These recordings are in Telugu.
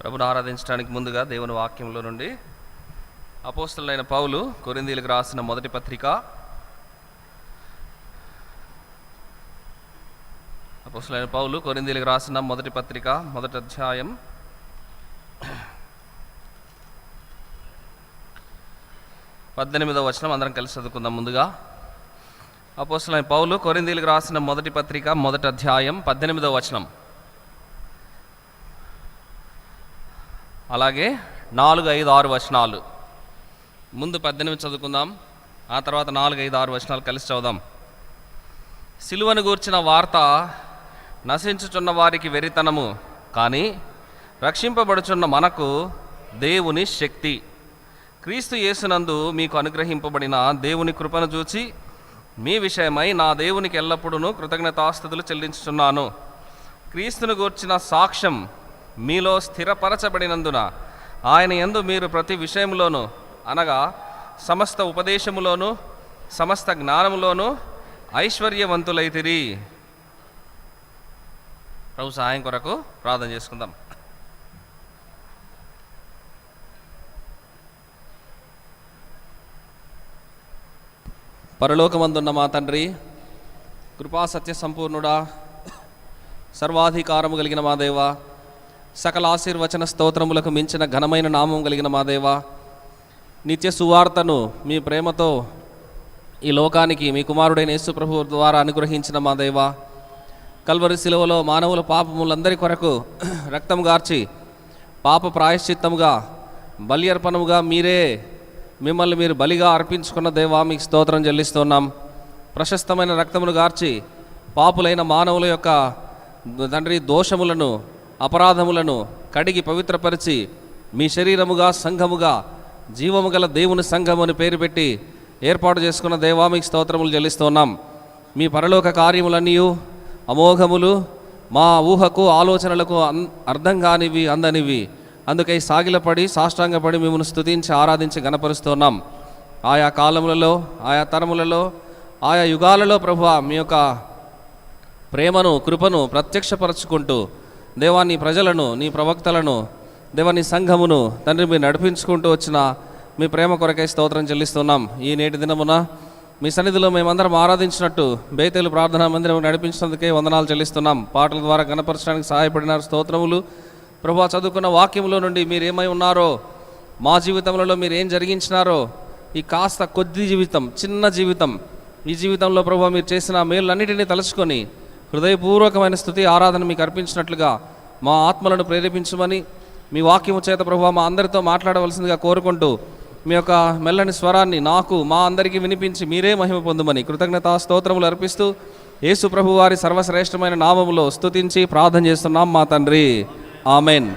ప్రభుని ఆరాధించడానికి ముందుగా దేవుని వాక్యంలో నుండి అపోస్తలుడైన పౌలు కొరింథీయులకు రాసిన మొదటి పత్రిక అపోస్తలుడైన పౌలు కొరింథీయులకు రాసిన మొదటి పత్రిక మొదటి అధ్యాయం 18వ వచనం అందరం కలిసి చదువుకుందాం. ముందుగా అపోస్తలుడైన పౌలు కొరింథీయులకు రాసిన మొదటి పత్రిక మొదటి అధ్యాయం 18వ వచనం, అలాగే 4, 5, 6 వచనాలు. ముందు 18 చదువుకుందాం, ఆ తర్వాత 4, 5, 6 వచనాలు కలిసి చదువుదాం. సిలువను గూర్చిన వార్త నశించుచున్న వారికి వెరితనము, కానీ రక్షింపబడుచున్న మనకు దేవుని శక్తి. క్రీస్తు యేసునందు మీకు అనుగ్రహింపబడిన దేవుని కృపను చూచి మీ విషయమై నా దేవునికి ఎల్లప్పుడూ కృతజ్ఞతాస్తుతులు చెల్లించుచున్నాను. క్రీస్తును గూర్చిన సాక్ష్యం మీలో స్థిరపరచబడినందున ఆయన యందు మీరు ప్రతి విషయంలోనూ, అనగా సమస్త ఉపదేశములోను సమస్త జ్ఞానములోను ఐశ్వర్యవంతులైతిరి. ప్రభు సహాయం కొరకు ప్రార్థన చేసుకుందాం. పరలోకమందున్న మా తండ్రి, కృపా సత్య సంపూర్ణుడా, సర్వాధికారము కలిగిన మా దేవా, సకల ఆశీర్వచన స్తోత్రములకు మించిన ఘనమైన నామం కలిగిన మా దేవా, నిత్య సువార్తను మీ ప్రేమతో ఈ లోకానికి మీ కుమారుడైన యేసు ప్రభువు ద్వారా అనుగ్రహించిన మా దేవా, కల్వరి శిలువలో మానవుల పాపములందరి కొరకు రక్తం గార్చి పాప ప్రాయశ్చిత్తముగా బలి అర్పణముగా మిమ్మల్ని మీరు బలిగా అర్పించుకున్న దేవా, మీకు స్తోత్రం చెల్లిస్తున్నాం. ప్రశస్తమైన రక్తమును గార్చి పాపులైన మానవుల యొక్క తండ్రి దోషములను అపరాధములను కడిగి పవిత్రపరిచి మీ శరీరముగా సంఘముగా జీవము గల దేవుని సంఘము అని పేరు పెట్టి ఏర్పాటు చేసుకున్న దేవా, మీకు స్తోత్రములు చెల్లిస్తున్నాం. మీ పరలోక కార్యములన్నీ అమోఘములు, మా ఊహకు ఆలోచనలకు అర్థం కానివి అందనివి. అందుకై సాగిలపడి సాష్టాంగపడి మిమ్మల్ని స్తుతించి ఆరాధించి గణపరుస్తున్నాం. ఆయా కాలములలో, ఆయా తరములలో, ఆయా యుగాలలో ప్రభువా మీ యొక్క ప్రేమను కృపను ప్రత్యక్షపరచుకుంటూ దేవా నీ ప్రజలను, నీ ప్రవక్తలను, దేవా నీ సంఘమును తండ్రి మీరు నడిపించుకుంటూ వచ్చిన మీ ప్రేమ కొరకై స్తోత్రం చెల్లిస్తున్నాం. ఈ నేటి దినమున మీ సన్నిధిలో మేమందరం ఆరాధించినట్టు బేతేలు ప్రార్థనా మందిరం నడిపించినందుకే వందనాలు చెల్లిస్తున్నాం. పాటల ద్వారా గణపరచడానికి సహాయపడిన స్తోత్రములు. ప్రభువా, చదువుకున్న వాక్యంలో నుండి మీరు ఏమై ఉన్నారో, మా జీవితంలో మీరు ఏం జరిగించినారో, ఈ కాస్త కొద్ది జీవితం, చిన్న జీవితం, ఈ జీవితంలో ప్రభువా మీరు చేసిన మేలులన్నిటినీ తలుచుకొని హృదయపూర్వకమైన స్తుతి ఆరాధన మీకు అర్పించినట్లుగా మా ఆత్మలను ప్రేరేపించమని మీ వాక్యము చేత ప్రభువా మా అందరితో మాట్లాడవలసిందిగా కోరుకుంటూ మీ యొక్క మెల్లని స్వరాన్ని నాకు మా అందరికీ వినిపించి మీరే మహిమ పొందుమని కృతజ్ఞతా స్తోత్రములు అర్పిస్తూ యేసు ప్రభు వారి సర్వశ్రేష్టమైన నామములో స్తుతించి ప్రార్థన చేస్తున్నాం మా తండ్రి, ఆమెన్.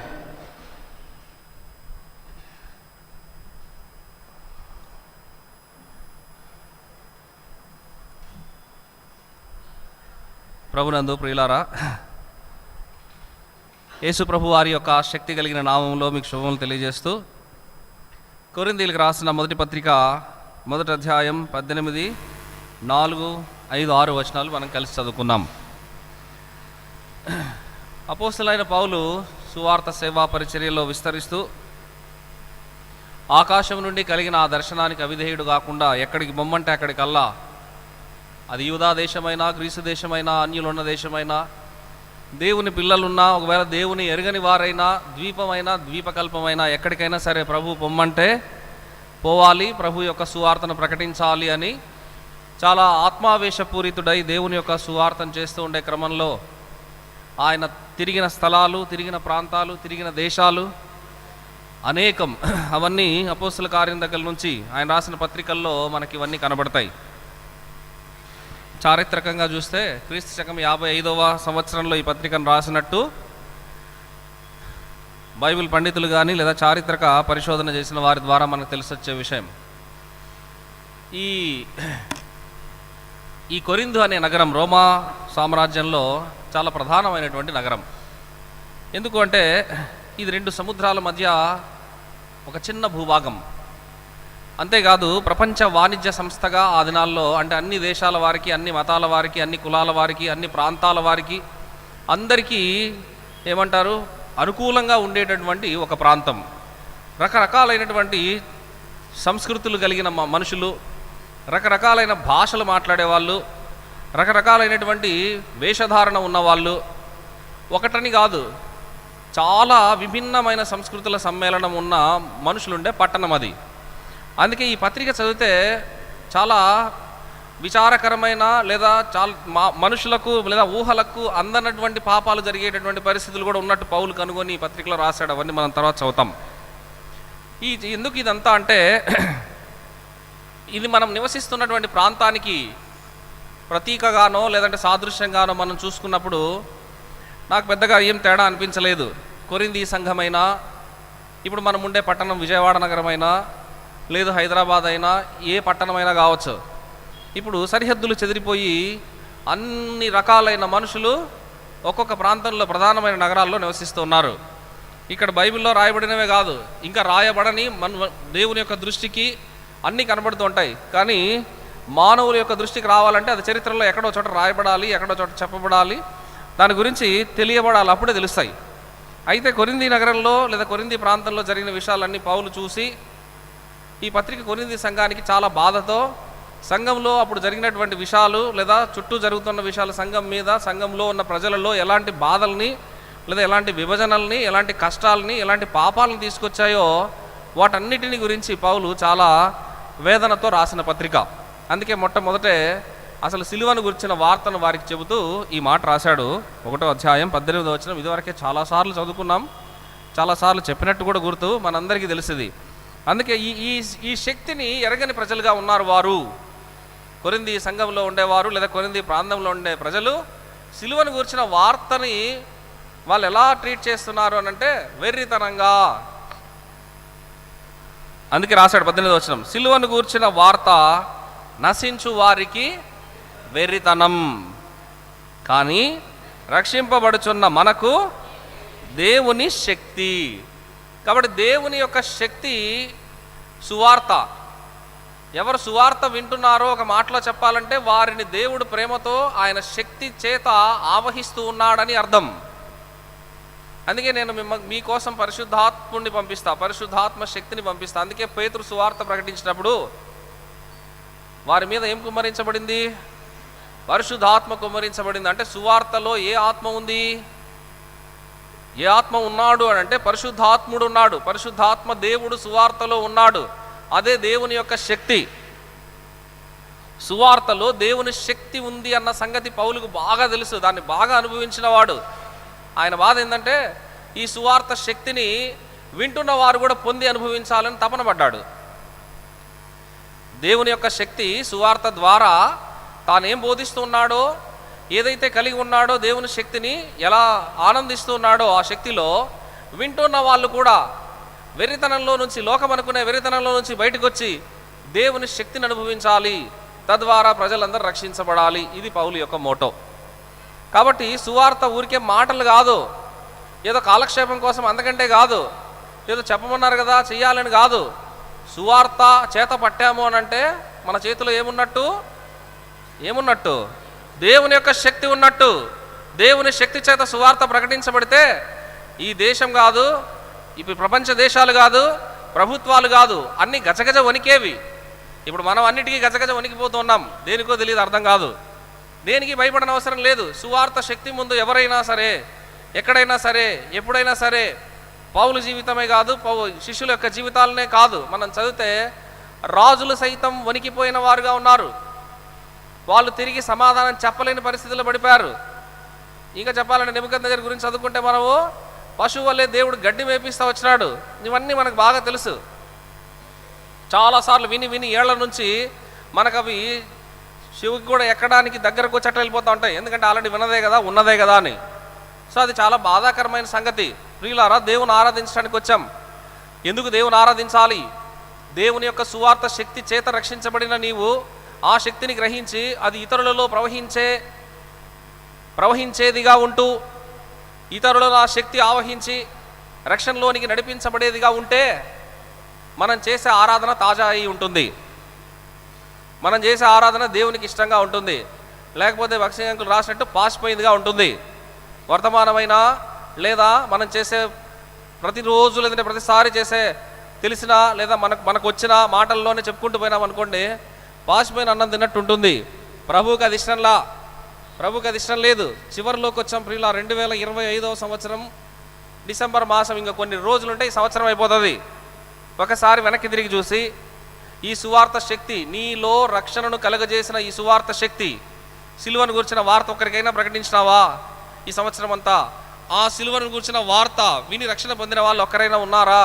ప్రభునందు ప్రియులారా, యేసు ప్రభు వారి యొక్క శక్తి కలిగిన నామంలో మీకు శుభములు తెలియజేస్తూ కొరింథీయులకు రాసిన మొదటి పత్రిక మొదటి అధ్యాయం 18, 4, 5, 6 వచనాలు మనం కలిసి చదువుకున్నాం. అపోస్తలుడైన పౌలు సువార్త సేవా పరిచర్యలో విస్తరిస్తూ ఆకాశం నుండి కలిగిన ఆ దర్శనానికి అవిధేయుడు కాకుండా ఎక్కడికి బొమ్మంటే అక్కడికల్లా, అది యూదా దేశమైనా, గ్రీసు దేశమైనా, అన్యులున్న దేశమైనా, దేవుని పిల్లలున్నా, ఒకవేళ దేవుని ఎరగని వారైనా, ద్వీపమైనా ద్వీపకల్పమైనా, ఎక్కడికైనా సరే ప్రభు పొమ్మంటే పోవాలి, ప్రభు యొక్క సువార్తను ప్రకటించాలి అని చాలా ఆత్మావేశపూరితుడై దేవుని యొక్క సువార్తను చేస్తూ ఉండే క్రమంలో ఆయన తిరిగిన స్థలాలు, తిరిగిన ప్రాంతాలు, తిరిగిన దేశాలు అనేకం. అవన్నీ అపోస్తల కార్యం దగ్గర నుంచి ఆయన రాసిన పత్రికల్లో మనకి ఇవన్నీ కనబడతాయి. చారిత్రకంగా చూస్తే క్రీస్తు శకం 55వ సంవత్సరంలో ఈ పత్రికను రాసినట్టు బైబిల్ పండితులు కానీ లేదా చారిత్రక పరిశోధన చేసిన వారి ద్వారా మనకు తెలిసొచ్చే విషయం. ఈ కొరింథు అనే నగరం రోమా సామ్రాజ్యంలో చాలా ప్రధానమైనటువంటి నగరం. ఎందుకు అంటే ఇది 2 సముద్రాల మధ్య ఒక చిన్న భూభాగం. అంతేకాదు ప్రపంచ వాణిజ్య సంస్థగా ఆ దినాల్లో, అంటే అన్ని దేశాల వారికి, అన్ని మతాల వారికి, అన్ని కులాల వారికి, అన్ని ప్రాంతాల వారికి అందరికీ ఏమంటారు, అనుకూలంగా ఉండేటటువంటి ఒక ప్రాంతం. రకరకాలైనటువంటి సంస్కృతులు కలిగిన మనుషులు, రకరకాలైన భాషలు మాట్లాడేవాళ్ళు, రకరకాలైనటువంటి వేషధారణ ఉన్నవాళ్ళు, ఒకటని కాదు చాలా విభిన్నమైన సంస్కృతుల సమ్మేళనం ఉన్న మనుషులుండే పట్టణం అది. అందుకే ఈ పత్రిక చదివితే చాలా విచారకరమైన లేదా చాలా మనుషులకు లేదా ఊహలకు అందనటువంటి పాపాలు జరిగేటటువంటి పరిస్థితులు కూడా ఉన్నట్టు పౌలు కనుగొని ఈ పత్రికలో రాశాడు. అవన్నీ మనం తర్వాత చదువుతాం. ఎందుకు ఇదంతా అంటే ఇది మనం నివసిస్తున్నటువంటి ప్రాంతానికి ప్రతీకగానో లేదంటే సాదృశ్యంగానో మనం చూసుకున్నప్పుడు నాకు పెద్దగా ఏం తేడా అనిపించలేదు. కొరింథీ సంఘమైనా, ఇప్పుడు మనం ఉండే పట్టణం విజయవాడ నగరమైనా, లేదు హైదరాబాద్ అయినా, ఏ పట్టణమైనా కావచ్చు, ఇప్పుడు సరిహద్దులు చెదిరిపోయి అన్ని రకాలైన మనుషులు ఒక్కొక్క ప్రాంతంలో ప్రధానమైన నగరాల్లో నివసిస్తూ ఉన్నారు. ఇక్కడ బైబిల్లో రాయబడినవే కాదు, ఇంకా రాయబడని దేవుని యొక్క దృష్టికి అన్నీ కనబడుతూ ఉంటాయి. కానీ మానవుల యొక్క దృష్టికి రావాలంటే అది చరిత్రలో ఎక్కడో చోట రాయబడాలి, ఎక్కడో చోట చెప్పబడాలి, దాని గురించి తెలియబడాలి, అప్పుడే తెలుస్తాయి. అయితే కొరింథీ నగరంలో లేదా కొరింథీ ప్రాంతంలో జరిగిన విషయాలన్నీ పౌలు చూసి ఈ పత్రిక కొరింథీ సంఘానికి చాలా బాధతో, సంఘంలో అప్పుడు జరిగినటువంటి విషయాలు లేదా చుట్టూ జరుగుతున్న విషయాలు సంఘం మీద, సంఘంలో ఉన్న ప్రజలలో ఎలాంటి బాధల్ని లేదా ఎలాంటి విభజనల్ని, ఎలాంటి కష్టాలని, ఎలాంటి పాపాలను తీసుకొచ్చాయో వాటన్నిటిని గురించి పౌలు చాలా వేదనతో రాసిన పత్రిక. అందుకే మొట్టమొదటే అసలు సిలువను గురించిన వార్తను వారికి చెబుతూ ఈ మాట రాశాడు. 1వ అధ్యాయం 18వ వచనం. ఇదివరకే చాలాసార్లు చదువుకున్నాం, చాలాసార్లు చెప్పినట్టు కూడా గుర్తు, మనందరికీ తెలిసింది. అందుకే ఈ శక్తిని ఎరగని ప్రజలుగా ఉన్నారు వారు. కొరింథీ సంఘంలో ఉండేవారు లేదా కొరింథీ ప్రాంతంలో ఉండే ప్రజలు సిలువను గురించిన వార్తని వాళ్ళు ఎలా ట్రీట్ చేస్తున్నారు అని అంటే వెర్రితనంగా. అందుకే రాశాడు 18వ వచనం, సిలువను గూర్చిన వార్త నశించు వారికి వెర్రితనం, కానీ రక్షింపబడుచున్న మనకు దేవుని శక్తి. కాబట్టి దేవుని యొక్క శక్తి సువార్త. ఎవరు సువార్త వింటున్నారో ఒక మాటలో చెప్పాలంటే వారిని దేవుడు ప్రేమతో ఆయన శక్తి చేత ఆవహిస్తూ ఉన్నాడని అర్థం. అందుకే నేను మీకోసం పరిశుద్ధాత్ముడిని పంపిస్తా, పరిశుద్ధాత్మ శక్తిని పంపిస్తా. అందుకే పేతురు సువార్త ప్రకటించినప్పుడు వారి మీద ఏం కుమ్మరించబడింది? పరిశుద్ధాత్మ కుమ్మరించబడింది. అంటే సువార్తలో ఏ ఆత్మ ఉంది? ఏ ఆత్మ ఉన్నాడు అని అంటే పరిశుద్ధాత్ముడు ఉన్నాడు. పరిశుద్ధాత్మ దేవుడు సువార్తలో ఉన్నాడు. అదే దేవుని యొక్క శక్తి. సువార్తలో దేవుని శక్తి ఉంది అన్న సంగతి పౌలుకు బాగా తెలుసు, దాన్ని బాగా అనుభవించిన వాడు. ఆయన బాధ ఏంటంటే ఈ సువార్త శక్తిని వింటున్న వారు కూడా పొంది అనుభవించాలని తపన పడ్డాడు. దేవుని యొక్క శక్తి సువార్త ద్వారా తానేం బోధిస్తూ ఉన్నాడో, ఏదైతే కలిగి ఉన్నాడో దేవుని శక్తిని ఎలా ఆనందిస్తూ ఉన్నాడో ఆ శక్తిలో వింటున్న వాళ్ళు కూడా వెర్రితనంలో నుంచి, లోకం అనుకునే వెర్రితనంలో నుంచి బయటకు వచ్చి దేవుని శక్తిని అనుభవించాలి, తద్వారా ప్రజలందరూ రక్షించబడాలి. ఇది పౌలు యొక్క మోటో. కాబట్టి సువార్త ఊరికే మాటలు కాదు, ఏదో కాలక్షేపం కోసం అందుకంటే కాదు, ఏదో చెప్పమన్నారు కదా చెయ్యాలని కాదు. సువార్త చేత పట్టాము అని అంటే మన చేతిలో ఏమున్నట్టు దేవుని యొక్క శక్తి ఉన్నట్టు. దేవుని శక్తి చేత సువార్త ప్రకటించబడితే ఈ దేశం కాదు, ఇప్పుడు ప్రపంచ దేశాలు కాదు, ప్రభుత్వాలు కాదు, అన్నీ గజగజ వణికేవి. ఇప్పుడు మనం అన్నిటికీ గజగజ వణికిపోతున్నాం, దేనికో తెలియదు, అర్థం కాదు. దేనికి భయపడని అవసరం లేదు. సువార్త శక్తి ముందు ఎవరైనా సరే, ఎక్కడైనా సరే, ఎప్పుడైనా సరే, పౌలు జీవితమే కాదు, శిష్యుల యొక్క జీవితాలనే కాదు, మనం చదివితే రాజులు సైతం వణికిపోయిన వారుగా ఉన్నారు. వాళ్ళు తిరిగి సమాధానం చెప్పలేని పరిస్థితుల్లో పడిపోయారు. ఇంకా చెప్పాలంటే నెబుకద్నెజర్ గురించి చదువుకుంటే మనము పశువు వల్లే దేవుడు గడ్డి మేపిస్తూ వచ్చినాడు. ఇవన్నీ మనకు బాగా తెలుసు. చాలాసార్లు విని ఏళ్ల నుంచి మనకు అవి శివుకి కూడా ఎక్కడానికి దగ్గరకు వచ్చేట్టు వెళ్ళిపోతూ ఉంటాయి. ఎందుకంటే ఆల్రెడీ విన్నదే కదా, ఉన్నదే కదా అని. సో అది చాలా బాధాకరమైన సంగతి. ప్రియులారా, దేవుని ఆరాధించడానికి వచ్చాం. ఎందుకు దేవుని ఆరాధించాలి? దేవుని యొక్క సువార్త శక్తి చేత రక్షించబడిన నీవు ఆ శక్తిని గ్రహించి అది ఇతరులలో ప్రవహించేదిగా ఉంటూ, ఇతరులలో ఆ శక్తి ఆవహించి రక్షణలోనికి నడిపించబడేదిగా ఉంటే మనం చేసే ఆరాధన తాజా అయి ఉంటుంది. మనం చేసే ఆరాధన దేవునికి ఇష్టంగా ఉంటుంది. లేకపోతే భక్ష్యంకులు రాసినట్టు పాసిపోయిందిగా ఉంటుంది. వర్తమానమైన లేదా మనం చేసే ప్రతిరోజు లేదంటే ప్రతిసారి చేసే తెలిసిన లేదా మనకు వచ్చిన మాటల్లోనే చెప్పుకుంటూ పోయినాం అనుకోండి, పాసిపోయిన అన్నం తిన్నట్టు ఉంటుంది. ప్రభువుకి అది ఇష్టం లేదు. చివరిలోకి వచ్చాం ప్రియుల. 2025వ సంవత్సరం డిసెంబర్ మాసం, ఇంకా కొన్ని రోజులుంటే ఈ సంవత్సరం అయిపోతుంది. ఒకసారి వెనక్కి తిరిగి చూసి ఈ సువార్త శక్తి, నీలో రక్షణను కలుగజేసిన ఈ సువార్త శక్తి, సిలువను గురించిన వార్త ఒక్కరికైనా ప్రకటించినావా ఈ సంవత్సరం అంతా? ఆ సిలువను గురించిన వార్త విని రక్షణ పొందిన వాళ్ళు ఒక్కరైనా ఉన్నారా?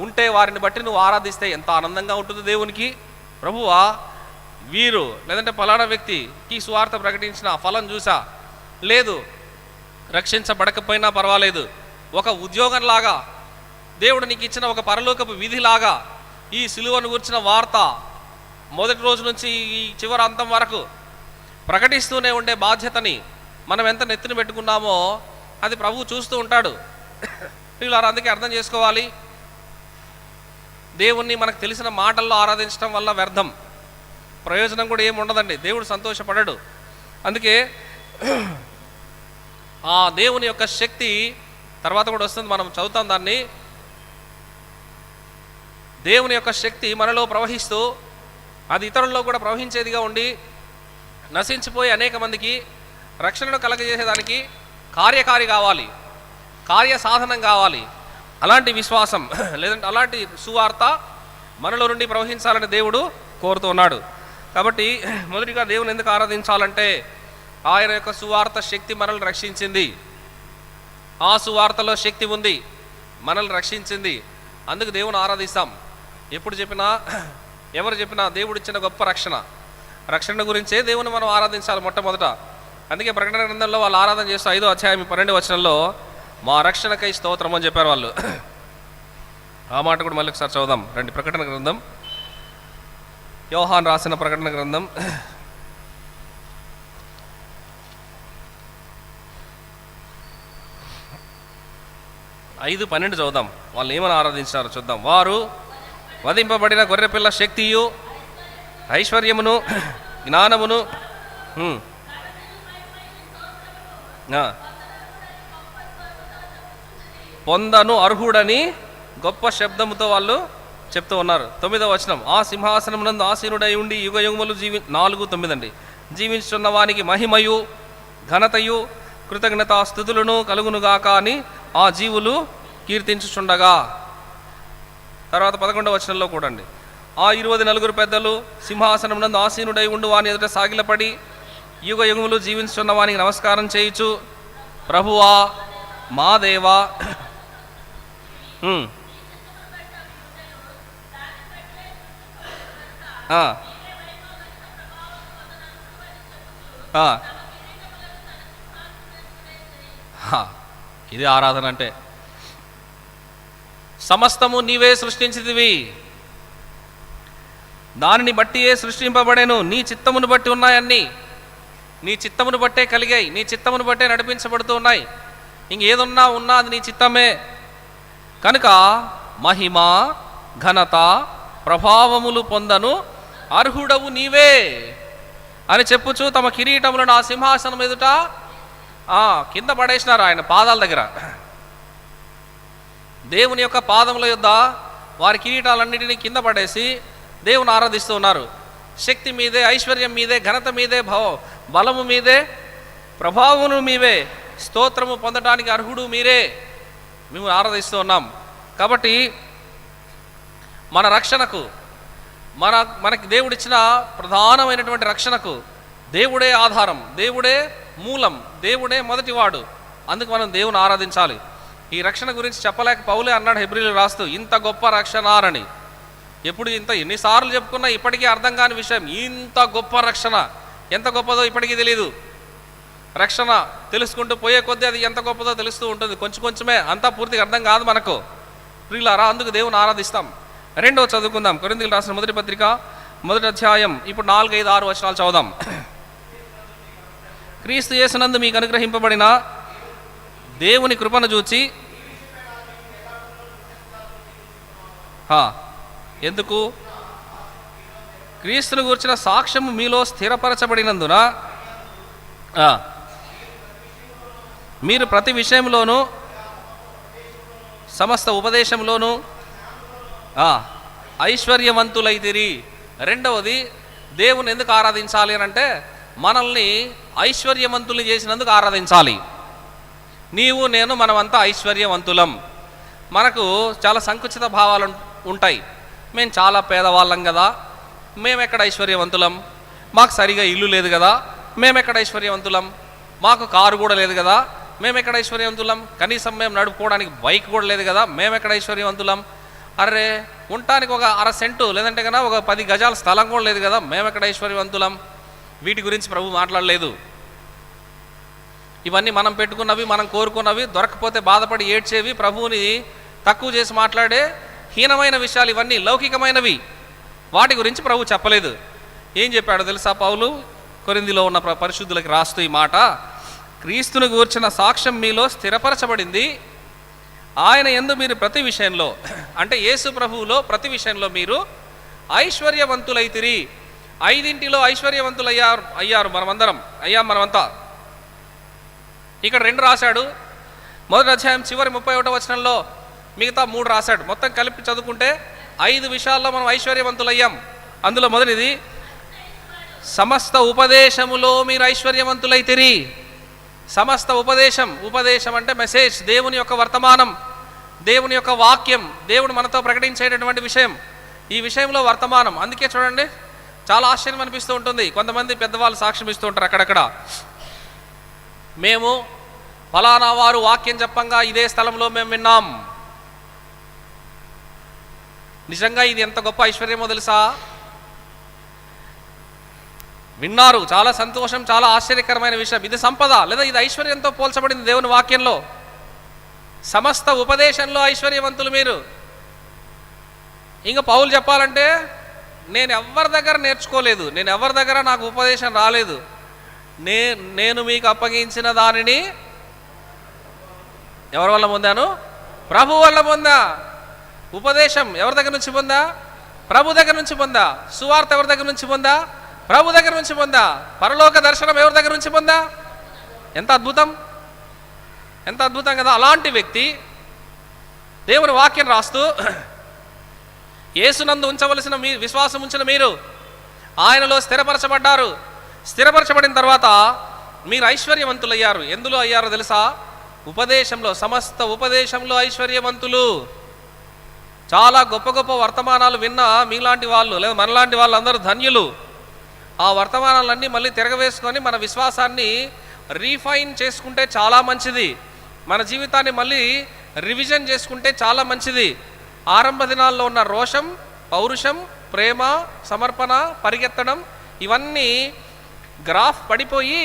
ఉంటే వారిని బట్టి నువ్వు ఆరాధిస్తే ఎంత ఆనందంగా ఉంటుంది దేవునికి. ప్రభువా, వీరు లేదంటే ఫలానా వ్యక్తికి సువార్త ప్రకటించిన ఫలం చూసా, లేదు రక్షించబడకపోయినా పర్వాలేదు, ఒక ఉద్యోగంలాగా దేవుడు నీకు ఇచ్చిన ఒక పరలోకపు విధిలాగా ఈ సిలువను గురించిన వార్త మొదటి రోజు నుంచి ఈ చివరి అంతం వరకు ప్రకటిస్తూనే ఉండే బాధ్యతని మనం ఎంత నెత్తిన పెట్టుకున్నామో అది ప్రభువు చూస్తూ ఉంటాడు. వీళ్ళారు అందుకే అర్థం చేసుకోవాలి, దేవుణ్ణి మనకు తెలిసిన మాటల్లో ఆరాధించడం వల్ల వ్యర్థం, ప్రయోజనం కూడా ఏమి ఉండదండి. దేవుడు సంతోషపడడు. అందుకే ఆ దేవుని యొక్క శక్తి తర్వాత కూడా వస్తుంది, మనం చదువుతాం దాన్ని. దేవుని యొక్క శక్తి మనలో ప్రవహిస్తూ అది ఇతరుల్లో కూడా ప్రవహించేదిగా ఉండి నశించిపోయి అనేక మందికి రక్షణను కలగజేసేదానికి కార్యకారి కావాలి, కార్య సాధనం కావాలి. అలాంటి విశ్వాసం లేదంటే అలాంటి సువార్త మనలో నుండి ప్రవహించాలని దేవుడు కోరుతూ ఉన్నాడు. కాబట్టి మొదటిగా దేవుని ఎందుకు ఆరాధించాలంటే ఆయన యొక్క సువార్త శక్తి మనల్ని రక్షించింది. ఆ సువార్తలో శక్తి ఉంది, మనల్ని రక్షించింది. అందుకు దేవుని ఆరాధిస్తాం. ఎప్పుడు చెప్పినా ఎవరు చెప్పినా దేవుడు ఇచ్చిన గొప్ప రక్షణ గురించే దేవుని మనం ఆరాధించాలి మొట్టమొదట. అందుకే ప్రకటన గ్రంథంలో వాళ్ళు ఆరాధన చేస్తూ 5వ అధ్యాయం 12వ వచనంలో మా రక్షణకై స్తోత్రం అని చెప్పారు వాళ్ళు. ఆ మాట కూడా మళ్ళీ ఒకసారి చదువుదాం రండి. ప్రకటన గ్రంథం, యోహాన్ రాసిన ప్రకటన గ్రంథం 5:12 చదువుదాం. వాళ్ళు ఏమని ఆరాధించారో చూద్దాం. వారు వధింపబడిన గొర్రెపిల్ల శక్తియు ఐశ్వర్యమును జ్ఞానమును పొందను అర్హుడని గొప్ప శబ్దముతో వాళ్ళు చెప్తూ ఉన్నారు. 9వ వచనం, ఆ సింహాసనమునందు ఆసీనుడై ఉండి యుగయుగములు 4:9 అండి, జీవించున్న వానికి మహిమయు ఘనతయు కృతజ్ఞతా స్తుతులను కలుగునుగాక అని ఆ జీవులు కీర్తించుచుండగా. తర్వాత 11వ వచనంలో కూడా అండి, ఆ 24 పెద్దలు సింహాసనమునందు ఆసీనుడై ఉండు వాని ఎదుట సాగిలపడి యుగయుగములు జీవించున్న వానికి నమస్కారం చేయుచు, ప్రభువా మా దేవా ఇది ఆరాధన అంటే. సమస్తము నీవే సృష్టించితివి, దానిని బట్టియే సృష్టింపబడేను, నీ చిత్తమును బట్టి ఉన్నాయన్నీ, నీ చిత్తమును బట్టే కలిగాయి, నీ చిత్తమును బట్టే నడిపించబడుతూ ఉన్నాయి. ఇంకేదున్నా అది నీ చిత్తమే. కనుక మహిమ ఘనత ప్రభావములు పొందను అర్హుడవు నీవే అని చెప్పుచు తమ కిరీటములను ఆ సింహాసనం ఎదుట కింద పడేసినారు, ఆయన పాదాల దగ్గర. దేవుని యొక్క పాదముల యొద్ద వారి కిరీటాలన్నిటినీ కింద పడేసి దేవుని ఆరాధిస్తూ ఉన్నారు. శక్తి మీదే, ఐశ్వర్యం మీదే, ఘనత మీదే, బలము మీదే, ప్రభావమును మీవే, స్తోత్రము పొందడానికి అర్హుడు మీరే, మేము ఆరాధిస్తూ ఉన్నాం. కాబట్టి మన రక్షణకు, మనకి దేవుడిచ్చిన ప్రధానమైనటువంటి రక్షణకు దేవుడే ఆధారం, దేవుడే మూలం, దేవుడే మొదటివాడు. అందుకు మనం దేవుని ఆరాధించాలి. ఈ రక్షణ గురించి చెప్పలేక పౌలే అన్నాడు హెబ్రీలు రాస్తూ, ఇంత గొప్ప రక్షణ అని. ఎన్నిసార్లు చెప్పుకున్నా ఇప్పటికీ అర్థం కాని విషయం, ఇంత గొప్ప రక్షణ ఎంత గొప్పదో ఇప్పటికీ తెలియదు. రక్షణ తెలుసుకుంటూ పోయే కొద్దీ అది ఎంత గొప్పదో తెలుస్తూ ఉంటుంది, కొంచెమే, అంతా పూర్తిగా అర్థం కాదు మనకు ప్రియులారా. అందుకు దేవుని ఆరాధిస్తాం. రెండవ చదువుకుందాం, కొరింథీయులకు రాసిన మొదటి పత్రిక 1వ అధ్యాయం ఇప్పుడు 4, 5, 6 వచనాలు చదువుదాం. క్రీస్తు యేసునందు మీకు అనుగ్రహింపబడిన దేవుని కృపను చూచి ఎందుకు క్రీస్తును గూర్చిన సాక్ష్యము మీలో స్థిరపరచబడినందున మీరు ప్రతి విషయంలోనూ సమస్త ఉపదేశంలోనూ ఐశ్వర్యవంతులైతిరి. రెండవది, దేవుని ఎందుకు ఆరాధించాలి అని అంటే మనల్ని ఐశ్వర్యవంతుల్ని చేసినందుకు ఆరాధించాలి. నీవు నేను మనమంతా ఐశ్వర్యవంతులం. మనకు చాలా సంకుచిత భావాలు ఉంటాయి. మేము చాలా పేదవాళ్ళం కదా, మేమెక్కడ ఐశ్వర్యవంతులం, మాకు సరిగా ఇల్లు లేదు కదా, మేమెక్కడ ఐశ్వర్యవంతులం, మాకు కారు కూడా లేదు కదా, మేమెక్కడ ఐశ్వర్యవంతులం, కనీసం మేము నడుపుకోవడానికి బైక్ కూడా లేదు కదా, మేమెక్కడ ఐశ్వర్యవంతులం, అరే ఉండటానికి ఒక 1/2 సెంటు లేదంటే కన్నా ఒక 10 గజాల స్థలం కూడా లేదు కదా, మేమెక్కడ ఐశ్వర్యవంతులం. వీటి గురించి ప్రభు మాట్లాడలేదు. ఇవన్నీ మనం పెట్టుకున్నవి, మనం కోరుకున్నవి, దొరకపోతే బాధపడి ఏడ్చేవి, ప్రభువుని తక్కువ చేసి మాట్లాడే హీనమైన విషయాలు, ఇవన్నీ లౌకికమైనవి. వాటి గురించి ప్రభు చెప్పలేదు. ఏం చెప్పాడో తెలుసా? పౌలు కొరింథీలో ఉన్న పరిశుద్ధులకి రాస్తూ ఈ మాట, క్రీస్తును గూర్చిన సాక్ష్యం మీలో స్థిరపరచబడింది, ఆయన యందు మీరు ప్రతి విషయంలో, అంటే యేసు ప్రభువులో ప్రతి విషయంలో మీరు ఐశ్వర్యవంతులైతిరి. 5 ఐశ్వర్యవంతులు అయ్యారు మనమంతా. ఇక్కడ 2 రాశాడు. మొదటి అధ్యాయం చివరి 31వ వచనంలో మిగతా 3 రాశాడు. మొత్తం కలిపి చదువుకుంటే 5 విషయాల్లో మనం ఐశ్వర్యవంతులయ్యాం. అందులో మొదటిది, సమస్త ఉపదేశములో మీరు ఐశ్వర్యవంతులైతిరి. సమస్త ఉపదేశం అంటే మెసేజ్, దేవుని యొక్క వర్తమానం, దేవుని యొక్క వాక్యం, దేవుడు మనతో ప్రకటించేటటువంటి విషయం. ఈ విషయంలో వర్తమానం. అందుకే చూడండి, చాలా ఆశ్చర్యం అనిపిస్తూ ఉంటుంది. కొంతమంది పెద్దవాళ్ళు సాక్ష్యం ఇస్తూ ఉంటారు అక్కడక్కడ, మేము ఫలానా వారు వాక్యం చెప్పంగా ఇదే స్థలంలో మేము విన్నాం. నిజంగా ఇది ఎంత గొప్ప ఐశ్వర్యమో తెలుసా? విన్నారు, చాలా సంతోషం, చాలా ఆశ్చర్యకరమైన విషయం. ఇది సంపద లేదా ఇది ఐశ్వర్యంతో పోల్చబడింది దేవుని వాక్యంలో. సమస్త ఉపదేశంలో ఐశ్వర్యవంతులు మీరు. ఇంకా పౌలు చెప్పాలంటే, నేను ఎవరి దగ్గర నేర్చుకోలేదు, నేను ఎవరి దగ్గర నాకు ఉపదేశం రాలేదు, నేను మీకు అప్పగించిన దానిని ఎవరి వల్ల పొందాను? ప్రభు వల్ల పొందా. ఉపదేశం ఎవరి దగ్గర నుంచి పొందా? ప్రభు దగ్గర నుంచి పొందా. సువార్త ఎవరి దగ్గర నుంచి పొందా? ప్రభు దగ్గర నుంచి పొందా. పరలోక దర్శనం ఎవరి దగ్గర నుంచి పొందా? ఎంత అద్భుతం, ఎంత అద్భుతం కదా. అలాంటి వ్యక్తి దేవుని వాక్యం రాస్తూ, యేసునందు ఉంచవలసిన విశ్వాసం ఉంచిన మీరు ఆయనలో స్థిరపరచబడ్డారు. స్థిరపరచబడిన తర్వాత మీరు ఐశ్వర్యవంతులయ్యారు. ఎందులో అయ్యారో తెలుసా? ఉపదేశంలో. సమస్త ఉపదేశంలో ఐశ్వర్యవంతులు. చాలా గొప్ప గొప్ప వర్తమానాలు విన్న మీలాంటి వాళ్ళు లేదా మనలాంటి వాళ్ళు అందరూ ధన్యులు. ఆ వర్తమానాలన్నీ మళ్ళీ తిరగవేసుకొని మన విశ్వాసాన్ని రీఫైన్ చేసుకుంటే చాలా మంచిది. మన జీవితాన్ని మళ్ళీ రివిజన్ చేసుకుంటే చాలా మంచిది. ఆరంభ దినాల్లో ఉన్న రోషం, పౌరుషం, ప్రేమ, సమర్పణ, పరిగెత్తడం, ఇవన్నీ గ్రాఫ్ పడిపోయి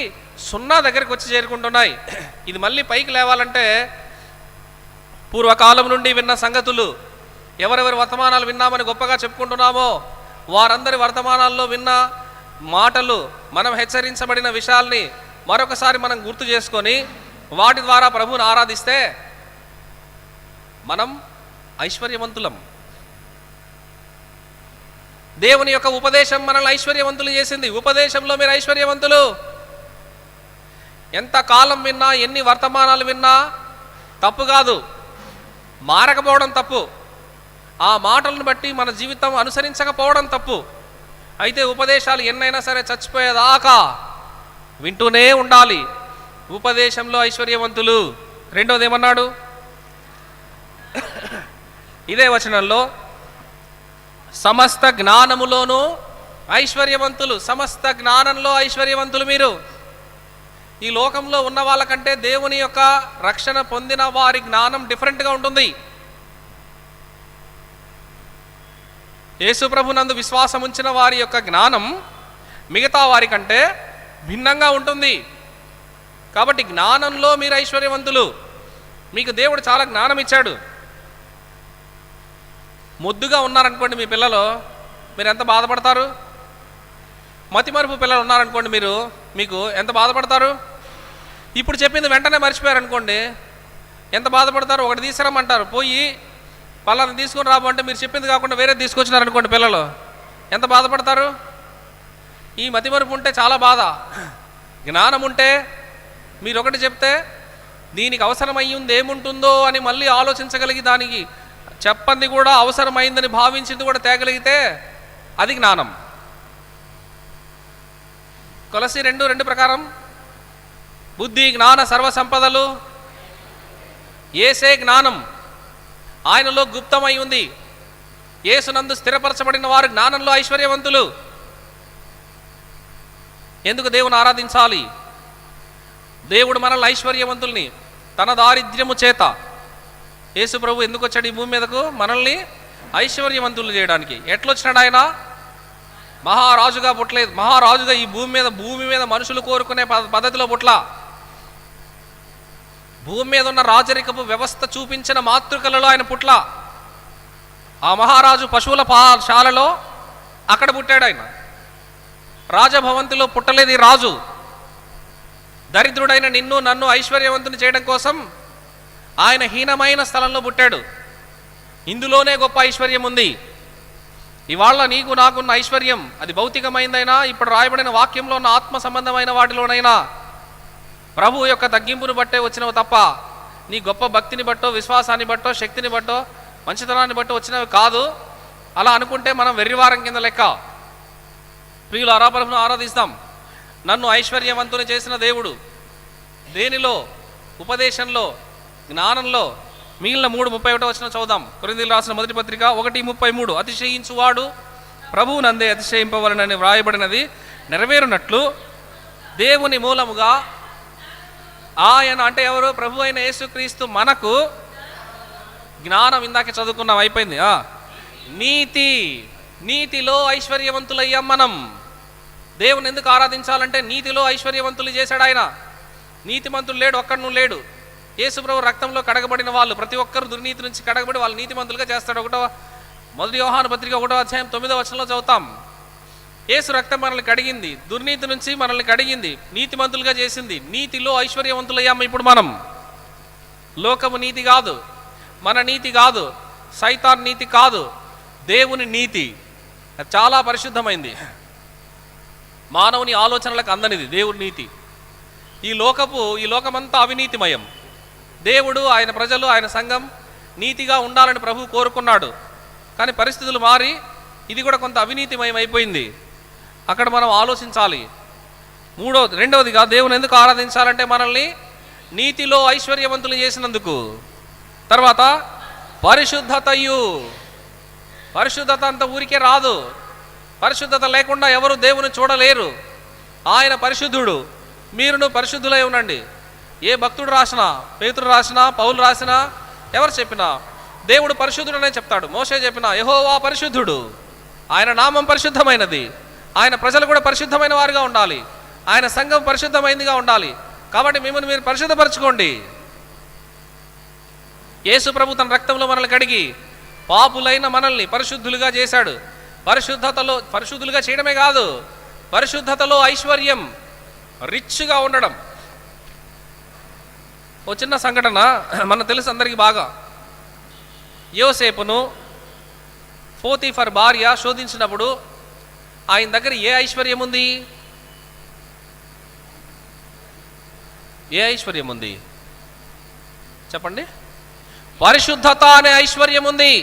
0 దగ్గరికి వచ్చి చేరుకుంటున్నాయి. ఇది మళ్ళీ పైకి లేవాలంటే పూర్వకాలం నుండి విన్న సంగతులు, ఎవరెవరి వర్తమానాలు విన్నామని గొప్పగా చెప్పుకుంటున్నామో వారందరి వర్తమానాల్లో విన్న మాటలు, మనం హెచ్చరించబడిన విషయాల్ని మరొకసారి మనం గుర్తు చేసుకొని వాటి ద్వారా ప్రభువుని ఆరాధిస్తే మనం ఐశ్వర్యవంతులం. దేవుని యొక్క ఉపదేశం మనల్ని ఐశ్వర్యవంతులు చేసింది. ఉపదేశంలో మీరు ఐశ్వర్యవంతులు. ఎంత కాలం విన్నా, ఎన్ని వర్తమానాలు విన్నా తప్పు కాదు, మారకపోవడం తప్పు. ఆ మాటలను బట్టి మన జీవితం అనుసరించకపోవడం తప్పు. అయితే ఉపదేశాలు ఎన్నైనా సరే చచ్చిపోయేదాకా వింటూనే ఉండాలి. ఉపదేశంలో ఐశ్వర్యవంతులు. రెండోది ఏమన్నాడు? ఇదే వచనంలో, సమస్త జ్ఞానములోనూ ఐశ్వర్యవంతులు. సమస్త జ్ఞానంలో ఐశ్వర్యవంతులు మీరు. ఈ లోకంలో ఉన్న వాళ్ళకంటే దేవుని యొక్క రక్షణ పొందిన వారి జ్ఞానం డిఫరెంట్గా ఉంటుంది. యేసు ప్రభునందు విశ్వాసం ఉంచిన వారి యొక్క జ్ఞానం మిగతా వారికంటే భిన్నంగా ఉంటుంది. కాబట్టి జ్ఞానంలో మీరు ఐశ్వర్యవంతులు. మీకు దేవుడు చాలా జ్ఞానం ఇచ్చాడు. ముద్దుగా ఉన్నారనుకోండి మీ పిల్లలు, మీరు ఎంత బాధపడతారు? మతిమరుపు పిల్లలు ఉన్నారనుకోండి మీకు ఎంత బాధపడతారు? ఇప్పుడు చెప్పింది వెంటనే మర్చిపోయారనుకోండి, ఎంత బాధపడతారు? ఒకటి తీసుకురమ్మంటారు, పోయి పలానా తీసుకొని రాబో అంటే మీరు చెప్పింది కాకుండా వేరే తీసుకొచ్చినారనుకోండి పిల్లలు, ఎంత బాధపడతారు? ఈ మతిమరుపు ఉంటే చాలా బాధ. జ్ఞానం ఉంటే మీరు ఒకటి చెప్తే దీనికి అవసరమయ్యింది ఏముంటుందో అని మళ్ళీ ఆలోచించగలిగి దానికి చెప్పంది కూడా అవసరమైందని భావించింది కూడా తేగలిగితే అది జ్ఞానం. కొలసి 2:2 ప్రకారం బుద్ధి జ్ఞాన సర్వసంపదలు యేసే జ్ఞానం, ఆయనలో గుప్తమై ఉంది. యేసునందు స్థిరపరచబడిన వారు జ్ఞానంలో ఐశ్వర్యవంతులు. ఎందుకు దేవుని ఆరాధించాలి? దేవుడు మనల్ని ఐశ్వర్యవంతుల్ని తన దారిద్ర్యము చేత, యేసు ప్రభు ఎందుకు వచ్చాడు ఈ భూమి మీదకు? మనల్ని ఐశ్వర్యవంతులు చేయడానికి. ఎట్లొచ్చినాడు ఆయన? మహారాజుగా పుట్టలేదు. మహారాజుగా ఈ భూమి మీద మనుషులు కోరుకునే పద్ధతిలో పుట్ల, భూమి మీద ఉన్న రాజరికపు వ్యవస్థ చూపించిన మాతృకలలో ఆయన పుట్ల. ఆ మహారాజు పశువుల శాలలో అక్కడ పుట్టాడు ఆయన. రాజభవంతిలో పుట్టలేదు ఈ రాజు. దరిద్రుడైన నిన్ను నన్ను ఐశ్వర్యవంతుని చేయడం కోసం ఆయన హీనమైన స్థలంలో పుట్టాడు. ఇందులోనే గొప్ప ఐశ్వర్యం ఉంది. ఇవాళ నీకు నాకున్న ఐశ్వర్యం అది భౌతికమైందైనా, ఇప్పుడు రాయబడిన వాక్యంలో ఉన్న ఆత్మ సంబంధమైన వాటిలోనైనా ప్రభు యొక్క తగ్గింపును బట్టే వచ్చినవి తప్ప నీ గొప్ప భక్తిని బట్టో, విశ్వాసాన్ని బట్టో, శక్తిని బట్టో, మంచితనాన్ని బట్టో వచ్చినవి కాదు. అలా అనుకుంటే మనం వెర్రివారం కింద లెక్క. ప్రియులారా, ప్రభువును ఆరాధిస్తాం. నన్ను ఐశ్వర్యవంతుని చేసిన దేవుడు దేనిలో? ఉపదేశంలో, జ్ఞానంలో. మిగిలిన 3:31 వచనం చదువుదాం. కొరింథీయులకు రాసిన మొదటి పత్రిక 1:33. అతిశయించువాడు ప్రభువు నందే అతిశయింపవలనని వ్రాయబడినది నెరవేరునట్లు దేవుని మూలముగా ఆయన, అంటే ఎవరు? ప్రభు అయిన యేసుక్రీస్తు మనకు జ్ఞానం. ఇందాక చదువుకున్నాం, అయిపోయింది. నీతిలో ఐశ్వర్యవంతులయ్యాం మనం. దేవుని ఎందుకు ఆరాధించాలంటే నీతిలో ఐశ్వర్యవంతులు చేశాడు ఆయన. నీతిమంతులు లేడు, ఒక్కడు లేడు. యేసుప్రభు రక్తంలో కడగబడిన వాళ్ళు ప్రతి ఒక్కరు దుర్నీతి నుంచి కడగబడి వాళ్ళు నీతిమంతులుగా చేస్తాడు. 1 యోహాను పత్రిక 1వ అధ్యాయం 9వ వచనంలో చదువుతాం. యేసు రక్తం మనల్ని కడిగింది, దుర్నీతి నుంచి మనల్ని కడిగింది, నీతిమంతులుగా చేసింది. నీతిలో ఐశ్వర్యవంతులయ్యాము ఇప్పుడు మనం. లోకము నీతి కాదు, మన నీతి కాదు, సైతాన్ నీతి కాదు, దేవుని నీతి. అది చాలా పరిశుద్ధమైంది, మానవుని ఆలోచనలకు అందనిది దేవుని నీతి. ఈ లోకమంతా అవినీతిమయం. దేవుడు, ఆయన ప్రజలు, ఆయన సంఘం నీతిగా ఉండాలని ప్రభు కోరుకున్నాడు. కానీ పరిస్థితులు మారి ఇది కూడా కొంత అవినీతిమయం అయిపోయింది. అక్కడ మనం ఆలోచించాలి. రెండవదిగా దేవుని ఎందుకు ఆరాధించాలంటే మనల్ని నీతిలో ఐశ్వర్యవంతులు చేసినందుకు. తర్వాత పరిశుద్ధత అంత ఊరికే రాదు. పరిశుద్ధత లేకుండా ఎవరు దేవుని చూడలేరు. ఆయన పరిశుద్ధుడు, మీరును పరిశుద్ధులై ఉండండి. ఏ భక్తుడు రాసినా, పేతురు రాసినా, పౌలు రాసినా, ఎవరు చెప్పినా దేవుడు పరిశుద్ధుడనే చెప్తాడు. మోషే చెప్పినా యెహోవా పరిశుద్ధుడు, ఆయన నామం పరిశుద్ధమైనది, ఆయన ప్రజలు కూడా పరిశుద్ధమైన వారుగా ఉండాలి, ఆయన సంఘం పరిశుద్ధమైనదిగా ఉండాలి. కాబట్టి మిమ్మల్ని మీరు పరిశుద్ధపరచుకోండి. యేసు ప్రభు తన రక్తంలో మనల్ని కడిగి పాపులైన మనల్ని పరిశుద్ధులుగా చేశాడు. పరిశుద్ధులుగా చేయడమే కాదు, పరిశుద్ధతలో ఐశ్వర్యం, రిచ్గా ఉండడం. ఓ చిన్న సంఘటన మనకు తెలుసు అందరికీ బాగా. యోసేపును పోతీఫర్ భార్య శోధించినప్పుడు ఆయన దగ్గర ఏ ఐశ్వర్యం ఉంది? ఏ ఐశ్వర్యం ఉంది చెప్పండి? పరిశుద్ధత అనే ఐశ్వర్యం ఉంది.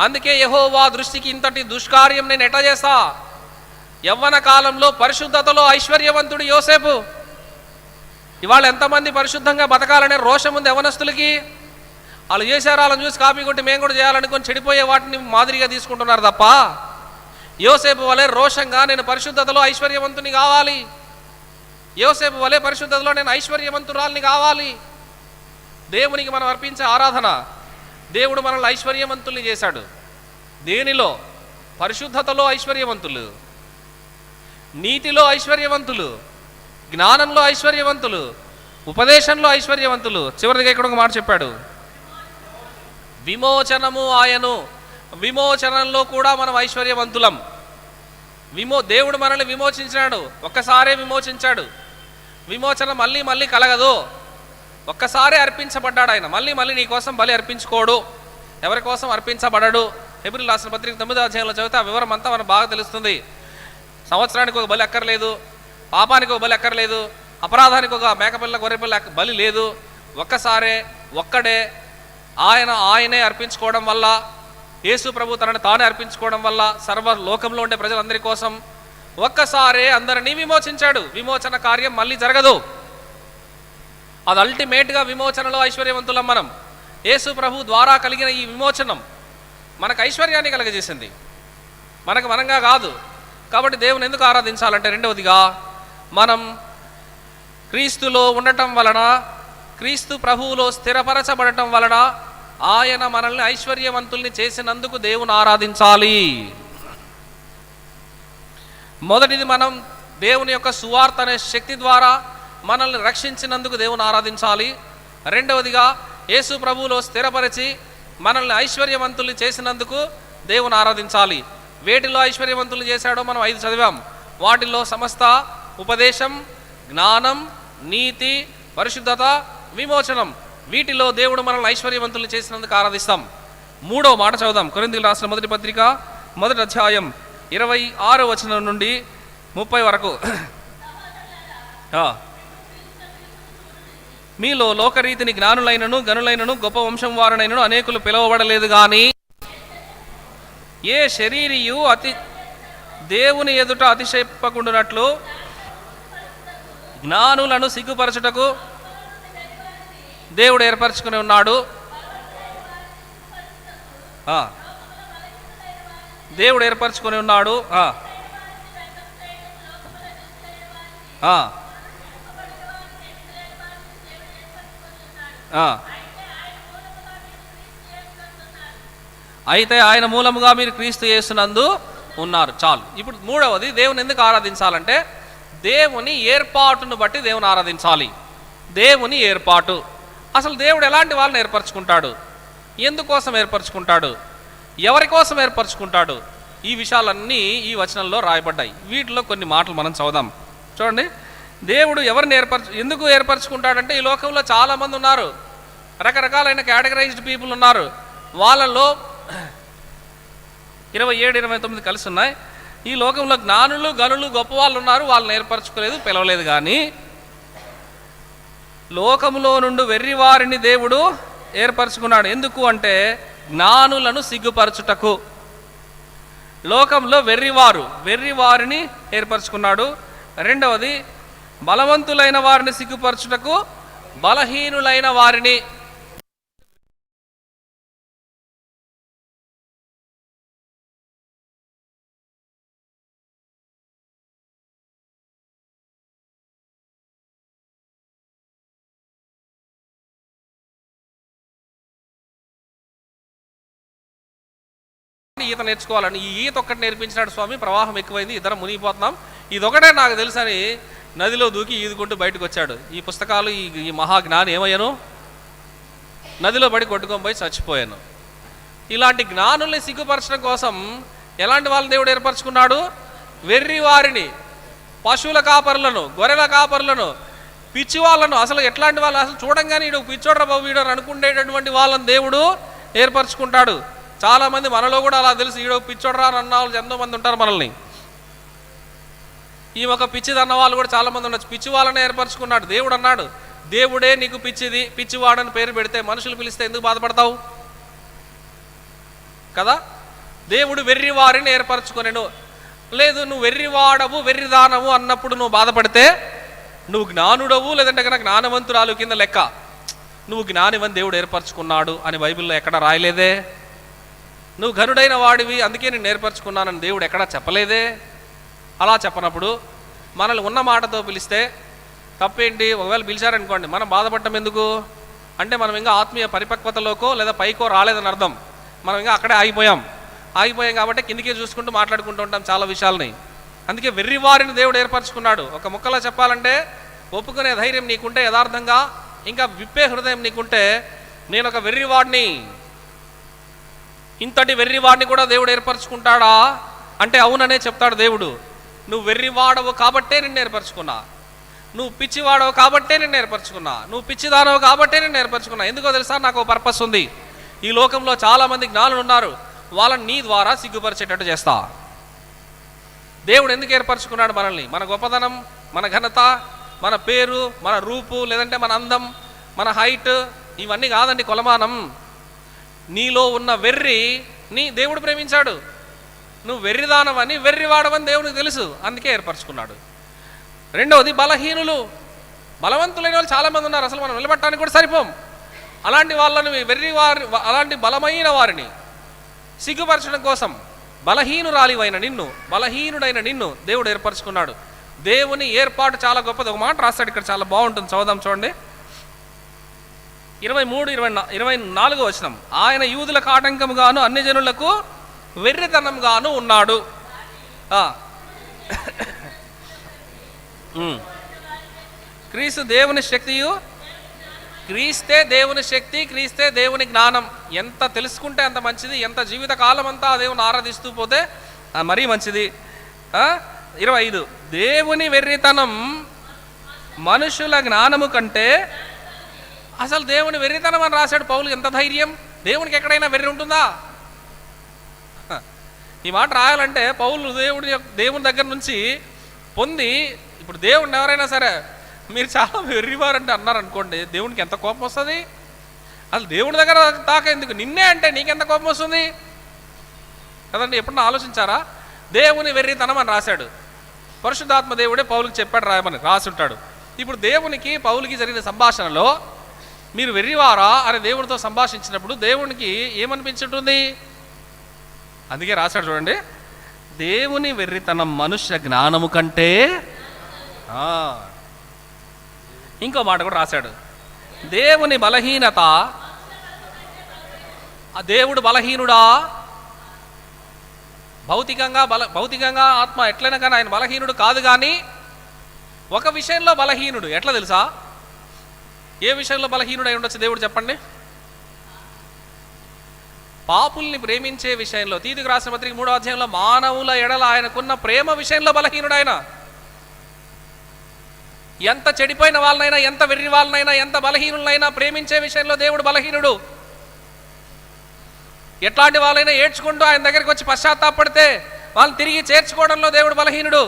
అందుకే యెహోవా దృష్టికి ఇంతటి దుష్కార్యం నేను ఎట్లా చేస్తా? యవ్వన కాలంలో పరిశుద్ధతలో ఐశ్వర్యవంతుడు యోసేపు. ఇవాళ ఎంతమంది పరిశుద్ధంగా బతకాలనే రోషం ఉంది యవ్వనస్తులకి. వాళ్ళు చేశారు, వాళ్ళని చూసి కాపీ కొట్టి మేము కూడా చేయాలనుకొని చెడిపోయే వాటిని మాదిరిగా తీసుకుంటున్నారు తప్ప యోసేపు వలె రోషంగా నేను పరిశుద్ధతలో ఐశ్వర్యవంతుని కావాలి, యోసేపు వలె పరిశుద్ధతలో నేను ఐశ్వర్యవంతురాల్ని కావాలి. దేవునికి మనం అర్పించే ఆరాధన, దేవుడు మనల్ని ఐశ్వర్యవంతుల్ని చేశాడు. దేనిలో? పరిశుద్ధతలో ఐశ్వర్యవంతులు, నీతిలో ఐశ్వర్యవంతులు, జ్ఞానంలో ఐశ్వర్యవంతులు, ఉపదేశంలో ఐశ్వర్యవంతులు. చివరిగా ఇక్కడ ఒక మాట చెప్పాడు, విమోచనము ఆయను. విమోచనంలో కూడా మనం ఐశ్వర్యవంతులం. దేవుడు మనల్ని విమోచించాడు, ఒక్కసారే విమోచించాడు. విమోచన మళ్ళీ మళ్ళీ కలగదు. ఒక్కసారే అర్పించబడ్డాడు ఆయన. మళ్ళీ మళ్ళీ నీ కోసం బలి అర్పించుకోడు, ఎవరి కోసం అర్పించబడడు. హెబ్రీయులకు రాసిన పత్రిక 9వ అధ్యాయంలో చదివితే ఆ వివరం అంతా మనకు బాగా తెలుస్తుంది. సంవత్సరానికి ఒక బలి అక్కర్లేదు, పాపానికి ఒక బలి అక్కర్లేదు, అపరాధానికి ఒక మేకపిల్ల గొర్రెపిల్ల బలి లేదు, ఒక్కడే ఆయనే అర్పించుకోవడం వల్ల, యేసు ప్రభు తనని తానే అర్పించుకోవడం వల్ల సర్వ లోకంలో ఉండే ప్రజలందరి కోసం ఒక్కసారే అందరినీ విమోచించాడు. విమోచన కార్యం మళ్ళీ జరగదు. అది అల్టిమేట్గా విమోచనలో ఐశ్వర్యవంతులం మనం. యేసు ప్రభు ద్వారా కలిగిన ఈ విమోచనం మనకు ఐశ్వర్యాన్ని కలగజేసింది, మనంగా కాదు. కాబట్టి దేవుని ఎందుకు ఆరాధించాలంటే, రెండవదిగా మనం క్రీస్తులో ఉండటం వలన, క్రీస్తు ప్రభువులో స్థిరపరచబడటం వలన ఆయన మనల్ని ఐశ్వర్యవంతుల్ని చేసినందుకు దేవుని ఆరాధించాలి. మొదటిది, మనం దేవుని యొక్క సువార్త అనే శక్తి ద్వారా మనల్ని రక్షించినందుకు దేవుని ఆరాధించాలి. రెండవదిగా, యేసు ప్రభువులో స్థిరపరిచి మనల్ని ఐశ్వర్యవంతుల్ని చేసినందుకు దేవుని ఆరాధించాలి. వేటిలో ఐశ్వర్యవంతులు చేశాడో మనం 5 చదివాం. వాటిల్లో సమస్త ఉపదేశం, జ్ఞానం, నీతి, పరిశుద్ధత, విమోచనం, వీటిలో దేవుడు మనల్ని ఐశ్వర్యవంతులు చేసినందుకు ఆరాధిస్తాం. 3వ మాట చదువుదాం. కొరింథీయులకు రాసిన మొదటి పత్రిక 1వ అధ్యాయం 26వ వచనం నుండి 30 వరకు. మీలో లోకరీతిని జ్ఞానులైనను గనులైనను గొప్ప వంశం వారునైనను అనేకులు పిలువబడలేదు, గాని ఏ శరీరియు దేవుని ఎదుట అతిశయపకుండునట్లు జ్ఞానులను సిగ్గుపరచుటకు దేవుడు ఏర్పరచుకుని ఉన్నాడు. దేవుడు ఏర్పరచుకొని ఉన్నాడు. అయితే ఆయన మూలముగా మీరు క్రీస్తు యేసునందు ఉన్నారు. చాలు. ఇప్పుడు 3వది, దేవుని ఎందుకు ఆరాధించాలంటే, దేవుని ఏర్పాటును బట్టి దేవుని ఆరాధించాలి. దేవుని ఏర్పాటు. అసలు దేవుడు ఎలాంటి వాళ్ళని ఏర్పరచుకుంటాడు, ఎందుకోసం ఏర్పరచుకుంటాడు, ఎవరి కోసం ఏర్పరచుకుంటాడు, ఈ విషయాలన్నీ ఈ వచనంలో రాయబడ్డాయి. వీటిలో కొన్ని మాటలు మనం చదువుదాం. చూడండి, దేవుడు ఎవరిని ఎందుకు ఏర్పరచుకుంటాడంటే, ఈ లోకంలో చాలామంది ఉన్నారు, రకరకాలైన కేటగరైజ్డ్ పీపుల్ ఉన్నారు. వాళ్ళలో 27, 29 కలిసి ఉన్నాయి. ఈ లోకంలో జ్ఞానులు, గనులు, గొప్ప వాళ్ళు ఉన్నారు. వాళ్ళని ఏర్పరచుకోలేదు, పిలవలేదు. కానీ లోకములో నుండి వెర్రివారిని దేవుడు ఏర్పరచుకున్నాడు. ఎందుకు అంటే, జ్ఞానులను సిగ్గుపరచుటకు. లోకంలో వెర్రివారిని ఏర్పరచుకున్నాడు. రెండవది, బలవంతులైన వారిని సిగ్గుపరచుటకు బలహీనులైన వారిని. ఈత నేర్చుకోవాలని ఈ ఈత ఒక్కటి నేర్పించినాడు స్వామి. ప్రవాహం ఎక్కువైంది, ఇద్దరం మునిగిపోతున్నాం, ఇదొకటే నాకు తెలుసని నదిలో దూకి ఈదుకుంటూ బయటకు వచ్చాడు. ఈ పుస్తకాలు, ఈ మహాజ్ఞాని ఏమయ్యాను, నదిలో పడి కొట్టుకొని పోయి చచ్చిపోయాను. ఇలాంటి జ్ఞానుల్ని సిగ్గుపరచడం కోసం ఎలాంటి వాళ్ళని దేవుడు ఏర్పరచుకున్నాడు? వెర్రి వారిని, పశువుల కాపరులను, గొర్రెల కాపరులను, పిచ్చి వాళ్ళను. అసలు ఎట్లాంటి వాళ్ళు, అసలు చూడంగానే వీడు పిచ్చోడ్ర బాబు వీడు అనుకునేటటువంటి వాళ్ళని దేవుడు ఏర్పరచుకుంటాడు. చాలామంది మనలో కూడా అలా తెలుసు, ఈడో పిచ్చోడ్రా అని అన్న వాళ్ళు ఎంతో మంది ఉంటారు మనల్ని. ఈ ఒక పిచ్చిది అన్న వాళ్ళు కూడా చాలామంది ఉండొచ్చు. పిచ్చి వాళ్ళని ఏర్పరచుకున్నాడు దేవుడు. అన్నాడు, దేవుడే నీకు పిచ్చివాడని పేరు పెడితే మనుషులు పిలిస్తే ఎందుకు బాధపడతావు కదా? దేవుడు వెర్రి వారిని ఏర్పరచుకొనెను. లేదు, నువ్వు వెర్రివాడవు, వెర్రిదానవు అన్నప్పుడు నువ్వు బాధపడితే నువ్వు జ్ఞానుడవు, లేదంటే కనుక జ్ఞానవంతురాలు కింద లెక్క. నువ్వు జ్ఞానివని దేవుడు ఏర్పరచుకున్నాడు అని బైబిల్లో ఎక్కడ రాయలేదే. నువ్వు ఘనుడైన వాడివి, అందుకే నేను ఏర్పరచుకున్నానని దేవుడు ఎక్కడా చెప్పలేదే. అలా చెప్పనప్పుడు మనల్ని ఉన్న మాటతో పిలిస్తే తప్పేంటి? ఒకవేళ పిలిచారనుకోండి, మనం బాధపడటం ఎందుకు అంటే, మనం ఇంకా ఆత్మీయ పరిపక్వతలోకో లేదా పైకో రాలేదని అర్థం. మనం ఇంకా అక్కడే ఆగిపోయాం కాబట్టి కిందికే చూసుకుంటూ మాట్లాడుకుంటూ ఉంటాం చాలా విషయాలని. అందుకే వెర్రివారిని దేవుడు ఏర్పరచుకున్నాడు. ఒక ముక్కలో చెప్పాలంటే, ఒప్పుకునే ధైర్యం నీకుంటే, యథార్థంగా ఇంకా విప్పే హృదయం నీకుంటే, నేను ఒక వెర్రివాడిని, ఇంతటి వెర్రివాడిని కూడా దేవుడు ఏర్పరచుకుంటాడా అంటే అవుననే చెప్తాడు దేవుడు. నువ్వు వెర్రివాడవు కాబట్టే నిన్ను ఏర్పరచుకున్నా, నువ్వు పిచ్చివాడవు కాబట్టే నిన్ను ఏర్పరచుకున్నా, నువ్వు పిచ్చిదానవు కాబట్టే నిన్ను ఏర్పరచుకున్నా. ఎందుకో తెలుసా? నాకు ఒక పర్పస్ ఉంది. ఈ లోకంలో చాలామంది జ్ఞానులు ఉన్నారు, వాళ్ళని నీ ద్వారా సిగ్గుపరిచేటట్టు చేస్తా. దేవుడు ఎందుకు ఏర్పరచుకున్నాడు మనల్ని? మన గొప్పదనం, మన ఘనత, మన పేరు, మన రూపు, లేదంటే మన అందం, మన హైట్, ఇవన్నీ కాదండి కొలమానం. నీలో ఉన్న వెర్రిని దేవుడు ప్రేమించాడు. నువ్వు వెర్రిదానవని, వెర్రివాడవని దేవునికి తెలుసు, అందుకే ఏర్పరచుకున్నాడు. రెండవది బలహీనులు. బలవంతులైన వాళ్ళు చాలామంది ఉన్నారు, అసలు మనం నిలబట్టడానికి కూడా సరిపోం. అలాంటి వాళ్ళని అలాంటి బలమైన వారిని సిగ్గుపరచడం కోసం బలహీనుడైన నిన్ను దేవుడు ఏర్పరచుకున్నాడు. దేవుని ఏర్పాటు చాలా గొప్పది. ఒక మాట రాస్తాడు ఇక్కడ, చాలా బాగుంటుంది, చదువుదాం చూడండి. 23-24 వచనం. ఆయన యూదులకు ఆటంకముగాను అన్ని జనులకు వెర్రితనంగాను ఉన్నాడు. క్రీస్తు దేవుని శక్తియు, క్రీస్తే దేవుని శక్తి, క్రీస్తే దేవుని జ్ఞానం. ఎంత తెలుసుకుంటే అంత మంచిది. ఎంత జీవితకాలం అంతా ఆ దేవుని ఆరాధిస్తూ పోతే మరీ మంచిది. 25. దేవుని వెర్రితనం మనుషుల జ్ఞానము కంటే, అసలు దేవుని వెర్రితనం అని రాశాడు పౌలు. ఎంత ధైర్యం! దేవునికి ఎక్కడైనా వెర్రి ఉంటుందా? ఈ మాట రాయాలంటే పౌలు దేవుని దగ్గర నుంచి పొంది, ఇప్పుడు దేవుడిని ఎవరైనా సరే మీరు చాలా వెర్రివారంటే అన్నారనుకోండి, దేవునికి ఎంత కోపం వస్తుంది? అసలు దేవుడి దగ్గర దాకా ఎందుకు, నిన్నే అంటే నీకెంత కోపం వస్తుంది కదండి. ఎప్పుడన్నా ఆలోచించారా? దేవుని వెర్రితనం అని రాశాడు. పరిశుద్ధాత్మ దేవుడే పౌలుకి చెప్పాడు రాయమని, రాసుంటాడు. ఇప్పుడు దేవునికి పౌలుకి జరిగిన సంభాషణలో మీరు వెర్రివారా అని దేవుడితో సంభాషించినప్పుడు దేవునికి ఏమనిపించుంటుంది? అందుకే రాశాడు చూడండి, దేవుని వెర్రితనం మనుష్య జ్ఞానము కంటే. ఇంకో మాట కూడా రాశాడు, దేవుని బలహీనత, దేవుడు బలహీనుడా? భౌతికంగా ఆత్మ ఎట్లయినా కానీ ఆయన బలహీనుడు కాదు. కానీ ఒక విషయంలో బలహీనుడు. ఎట్లా తెలుసా? ఏ విషయంలో బలహీనుడు అయి ఉండొచ్చు దేవుడు చెప్పండి? పాపుల్ని ప్రేమించే విషయంలో. తీతుకు రాసిన పత్రిక 3వ అధ్యాయంలో మానవుల ఎడల ఆయనకున్న ప్రేమ విషయంలో బలహీనుడు ఆయన. ఎంత చెడిపోయిన వాళ్ళనైనా, ఎంత వెర్రి వాళ్ళనైనా, ఎంత బలహీనులైనా ప్రేమించే విషయంలో దేవుడు బలహీనుడు. ఎట్లాంటి వాళ్ళైనా ఏడ్చుకుంటూ ఆయన దగ్గరికి వచ్చి పశ్చాత్తాపడితే వాళ్ళని తిరిగి చేర్చుకోవడంలో దేవుడు బలహీనుడు.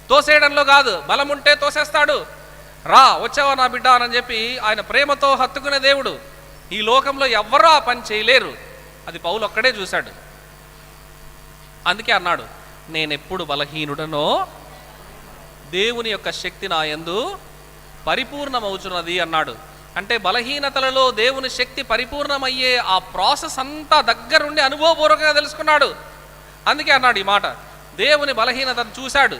తోసేయడంలో కాదు, బలం ఉంటే తోసేస్తాడు. రా, వచ్చావా నా బిడ్డ అని చెప్పి ఆయన ప్రేమతో హత్తుకునే దేవుడు. ఈ లోకంలో ఎవ్వరూ ఆ పని చేయలేరు. అది పౌలు ఒక్కడే చూశాడు. అందుకే అన్నాడు, నేనెప్పుడు బలహీనుడనో దేవుని యొక్క శక్తి నా యందు పరిపూర్ణమవుతున్నది అన్నాడు. అంటే బలహీనతలలో దేవుని శక్తి పరిపూర్ణమయ్యే ఆ ప్రాసెస్ అంతా దగ్గరుండి అనుభవపూర్వకంగా తెలుసుకున్నాడు. అందుకే అన్నాడు ఈ మాట, దేవుని బలహీనతను చూశాడు.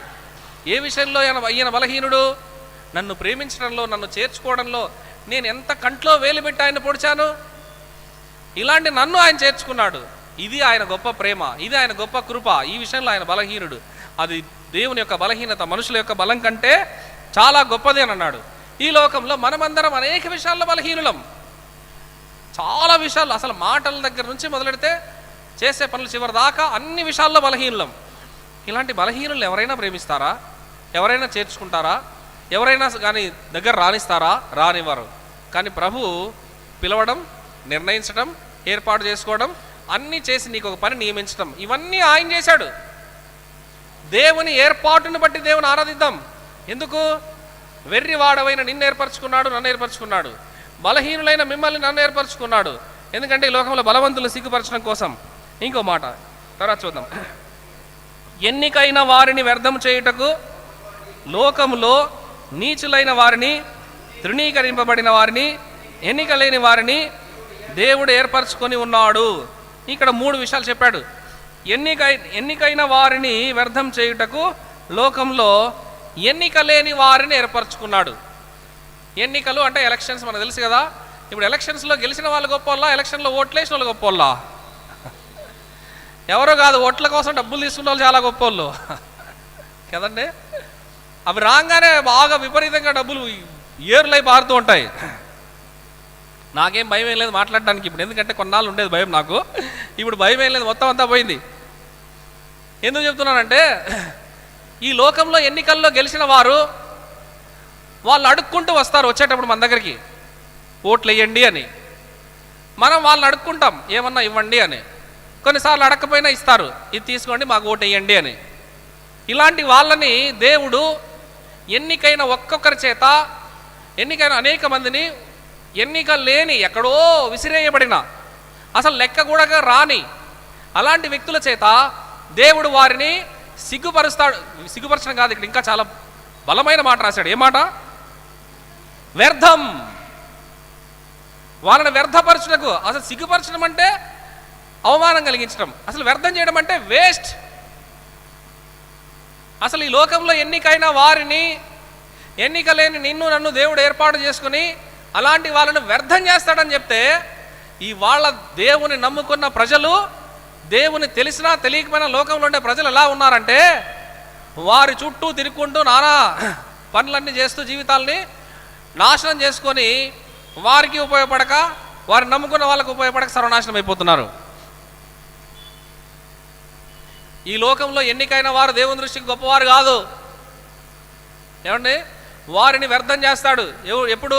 ఏ విషయంలో ఈయన బలహీనుడు? నన్ను ప్రేమించడంలో, నన్ను చేర్చుకోవడంలో. నేను ఎంత కంట్లో వేలు పెట్టి ఆయన పొడిచాను, ఇలాంటి నన్ను ఆయన చేర్చుకున్నాడు. ఇది ఆయన గొప్ప ప్రేమ, ఇది ఆయన గొప్ప కృప. ఈ విషయంలో ఆయన బలహీనుడు. అది దేవుని యొక్క బలహీనత మనుషుల యొక్క బలం కంటే చాలా గొప్పది అని అన్నాడు. ఈ లోకంలో మనమందరం అనేక విషయాల్లో బలహీనులం. చాలా విషయాల్లో, అసలు మాటల దగ్గర నుంచి మొదలెడితే చేసే పనులు చివరి దాకా అన్ని విషయాల్లో బలహీనులం. ఇలాంటి బలహీనులు ఎవరైనా ప్రేమిస్తారా? ఎవరైనా చేర్చుకుంటారా? ఎవరైనా కానీ దగ్గర రానిస్తారా? రానివ్వరు. కానీ ప్రభు పిలవడం, నిర్ణయించడం, ఏర్పాటు చేసుకోవడం, అన్నీ చేసి నీకు ఒక పని నియమించడం, ఇవన్నీ ఆయన చేశాడు. దేవుని ఏర్పాటును బట్టి దేవుని ఆరాధిద్దాం. ఎందుకు? వెర్రివాడవైన నిన్ను ఏర్పరచుకున్నాడు, నన్ను ఏర్పరచుకున్నాడు. బలహీనులైన మిమ్మల్ని నన్ను ఏర్పరచుకున్నాడు. ఎందుకంటే ఈ లోకంలో బలవంతులు సిగ్గుపరచడం కోసం. ఇంకో మాట తర్వాత చూద్దాం. ఎన్నికైన వారిని వ్యర్థం చేయుటకు లోకములో నీచులైన వారిని, తృణీకరింపబడిన వారిని, ఎన్నిక లేని వారిని దేవుడు ఏర్పరచుకొని ఉన్నాడు. ఇక్కడ 3 విషయాలు చెప్పాడు. ఎన్నికైన వారిని వ్యర్థం చేయుటకు లోకంలో ఎన్నిక లేని వారిని ఏర్పరచుకున్నాడు. ఎన్నికలు అంటే ఎలక్షన్స్, మనకు తెలుసు కదా. ఇప్పుడు ఎలక్షన్స్లో గెలిచిన వాళ్ళు గొప్పోళ్ళా, ఎలక్షన్లో ఓట్లేసిన వాళ్ళు గొప్పోళ్ళా? ఎవరో కాదు, ఓట్ల కోసం డబ్బులు తీసుకున్న వాళ్ళు చాలా గొప్పోళ్ళు కదండి. అవి రాగానే బాగా విపరీతంగా డబ్బులు ఏర్లై పారుతూ ఉంటాయి. నాకేం భయం ఏం లేదు మాట్లాడడానికి ఇప్పుడు, ఎందుకంటే కొన్నాళ్ళు ఉండేది భయం నాకు. ఇప్పుడు భయం ఏం లేదు, మొత్తం అంతా పోయింది. ఎందుకు చెప్తున్నానంటే, ఈ లోకంలో ఎన్నికల్లో గెలిచిన వారు వాళ్ళు అడుక్కుంటూ వస్తారు వచ్చేటప్పుడు మన దగ్గరికి, ఓట్లు వేయండి అని. మనం వాళ్ళని అడుక్కుంటాం, ఏమన్నా ఇవ్వండి అని. కొన్నిసార్లు అడగకపోయినా ఇస్తారు, ఇది తీసుకోండి మాకు ఓటు వేయండి అని. ఇలాంటి వాళ్ళని దేవుడు ఎన్నికైన ఒక్కొక్కరి చేత, ఎన్నికైన అనేక మందిని, ఎన్నిక లేని ఎక్కడో విసిరేయబడిన, అసలు లెక్క కూడా రాని అలాంటి వ్యక్తుల చేత దేవుడు వారిని సిగ్గుపరుస్తాడు. సిగ్గుపరచడం కాదు, ఇక్కడ ఇంకా చాలా బలమైన మాట రాశాడు. ఏ మాట? వ్యర్థం. వాళ్ళని వ్యర్థపరచుటకు. అసలు సిగ్గుపరచడం అంటే అవమానం కలిగించడం, అసలు వ్యర్థం చేయడం అంటే వేస్ట్. అసలు ఈ లోకంలో ఎన్నికైన వారిని, ఎన్నిక లేని నిన్ను నన్ను దేవుడు ఏర్పాటు చేసుకుని అలాంటి వాళ్ళను వ్యర్థం చేస్తాడని చెప్తే, ఈ వాళ్ళ దేవుని నమ్ముకున్న ప్రజలు, దేవుని తెలిసినా తెలియకపోయినా లోకంలో ఉండే ప్రజలు ఎలా ఉన్నారంటే, వారి చుట్టూ తిరుక్కుంటూ నానా పనులన్నీ చేస్తూ జీవితాల్ని నాశనం చేసుకొని వారికి ఉపయోగపడక, వారిని నమ్ముకున్న వాళ్ళకు ఉపయోగపడక సర్వనాశనం అయిపోతున్నారు. ఈ లోకంలో ఎన్నికైన వారు దేవుని దృష్టికి గొప్పవారు కాదు. ఏమండి? వారిని వ్యర్థం చేస్తాడు. ఎప్పుడు?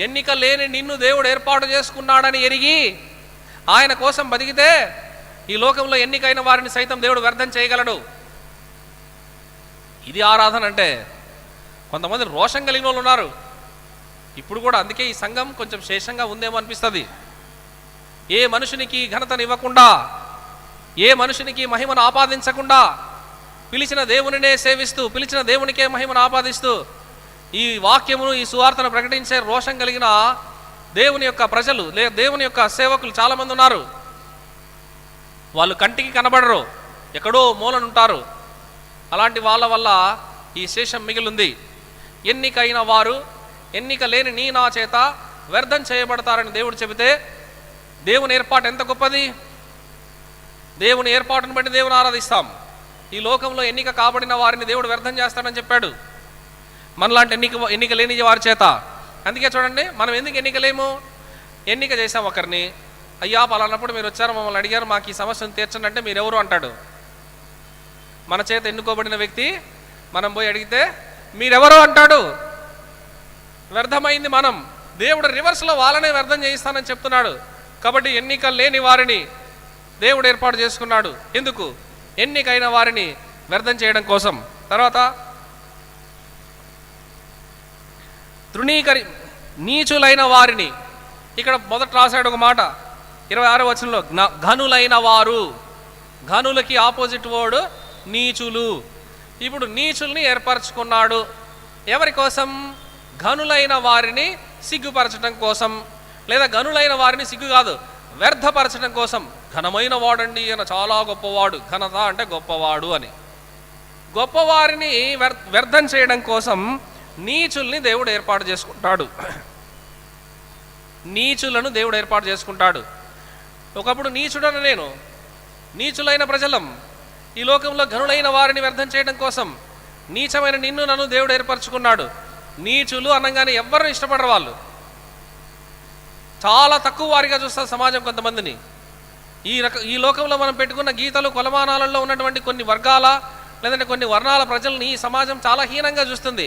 ఎన్నిక లేని నిన్ను దేవుడు ఏర్పాటు చేసుకున్నాడని ఎరిగి ఆయన కోసం బతికితే ఈ లోకంలో ఎన్నికైన వారిని సైతం దేవుడు వ్యర్థం చేయగలడు. ఇది ఆరాధన అంటే. కొంతమంది రోషం కలిగిన వాళ్ళు ఉన్నారు ఇప్పుడు కూడా. అందుకే ఈ సంఘం కొంచెం శేషంగా ఉందేమో అనిపిస్తుంది. ఏ మనుషునికి ఘనతనివ్వకుండా, ఏ మనుషునికి మహిమను ఆపాదించకుండా, పిలిచిన దేవునినే సేవిస్తూ, పిలిచిన దేవునికే మహిమను ఆపాదిస్తూ ఈ వాక్యమును, ఈ సువార్తను ప్రకటించే రోషం కలిగిన దేవుని యొక్క ప్రజలు, దేవుని యొక్క సేవకులు చాలామంది ఉన్నారు. వాళ్ళు కంటికి కనబడరు, ఎక్కడో మూలనుంటారు. అలాంటి వాళ్ళ వల్ల ఈ శేషం మిగిలింది. ఎన్నికైన వారు ఎన్నిక లేని నీ నా చేత వ్యర్థం చేయబడతారని దేవుడు చెబితే, దేవుని ఏర్పాటు ఎంత గొప్పది. దేవుని ఏర్పాటును బట్టి దేవుని ఆరాధిస్తాం. ఈ లోకంలో ఎన్నిక కాబడిన వారిని దేవుడు వ్యర్థం చేస్తాడని చెప్పాడు, మనలాంటి ఎన్నిక లేని వారి చేత. అందుకే చూడండి, మనం ఎందుకు ఎన్నికలేము? ఎన్నిక చేసాం ఒకరిని, అయ్యా పలానప్పుడు మీరు వచ్చారు, మమ్మల్ని అడిగారు, మాకు ఈ సమస్యను తీర్చండి అంటే మీరెవరు అంటాడు. మన చేత ఎన్నుకోబడిన వ్యక్తి మనం పోయి అడిగితే మీరెవరు అంటాడు. వ్యర్థమైంది మనం. దేవుడు రివర్స్లో వాళ్ళనే వ్యర్థం చేయిస్తానని చెప్తున్నాడు. కాబట్టి ఎన్నిక లేని వారిని దేవుడు ఏర్పాటు చేసుకున్నాడు. ఎందుకు? ఎన్నికైన వారిని వ్యర్థం చేయడం కోసం. తర్వాత నీచులైన వారిని, ఇక్కడ మొదట రాశాడు ఒక మాట 26వ వచనంలో, ఘనులైన వారు. ఘనులకి ఆపోజిట్ వర్డ్ నీచులు. ఇప్పుడు నీచుల్ని ఏర్పరచుకున్నాడు. ఎవరి కోసం? ఘనులైన వారిని సిగ్గుపరచడం కోసం, లేదా ఘనులైన వారిని సిగ్గు కాదు వ్యర్థపరచడం కోసం. ఘనమైన వాడండి ఈయన, చాలా గొప్పవాడు. ఘనత అంటే గొప్పవాడు అని. గొప్పవారిని వ్యర్థం చేయడం కోసం నీచుల్ని దేవుడు ఏర్పాటు చేసుకుంటాడు. నీచులను దేవుడు ఏర్పాటు చేసుకుంటాడు. ఒకప్పుడు నీచుడను నేను, నీచులైన ప్రజలం. ఈ లోకంలో ఘనులైన వారిని వ్యర్థం చేయడం కోసం నీచమైన నిన్ను నన్ను దేవుడు ఏర్పరచుకున్నాడు. నీచులు అనగానే ఎవ్వరూ ఇష్టపడరు. వాళ్ళు చాలా తక్కువ వారిగా చూస్తారు సమాజం కొంతమందిని. ఈ లోకంలో మనం పెట్టుకున్న గీతలు కొలమానాలలో ఉన్నటువంటి కొన్ని వర్గాల, లేదంటే కొన్ని వర్ణాల ప్రజల్ని ఈ సమాజం చాలా హీనంగా చూస్తుంది.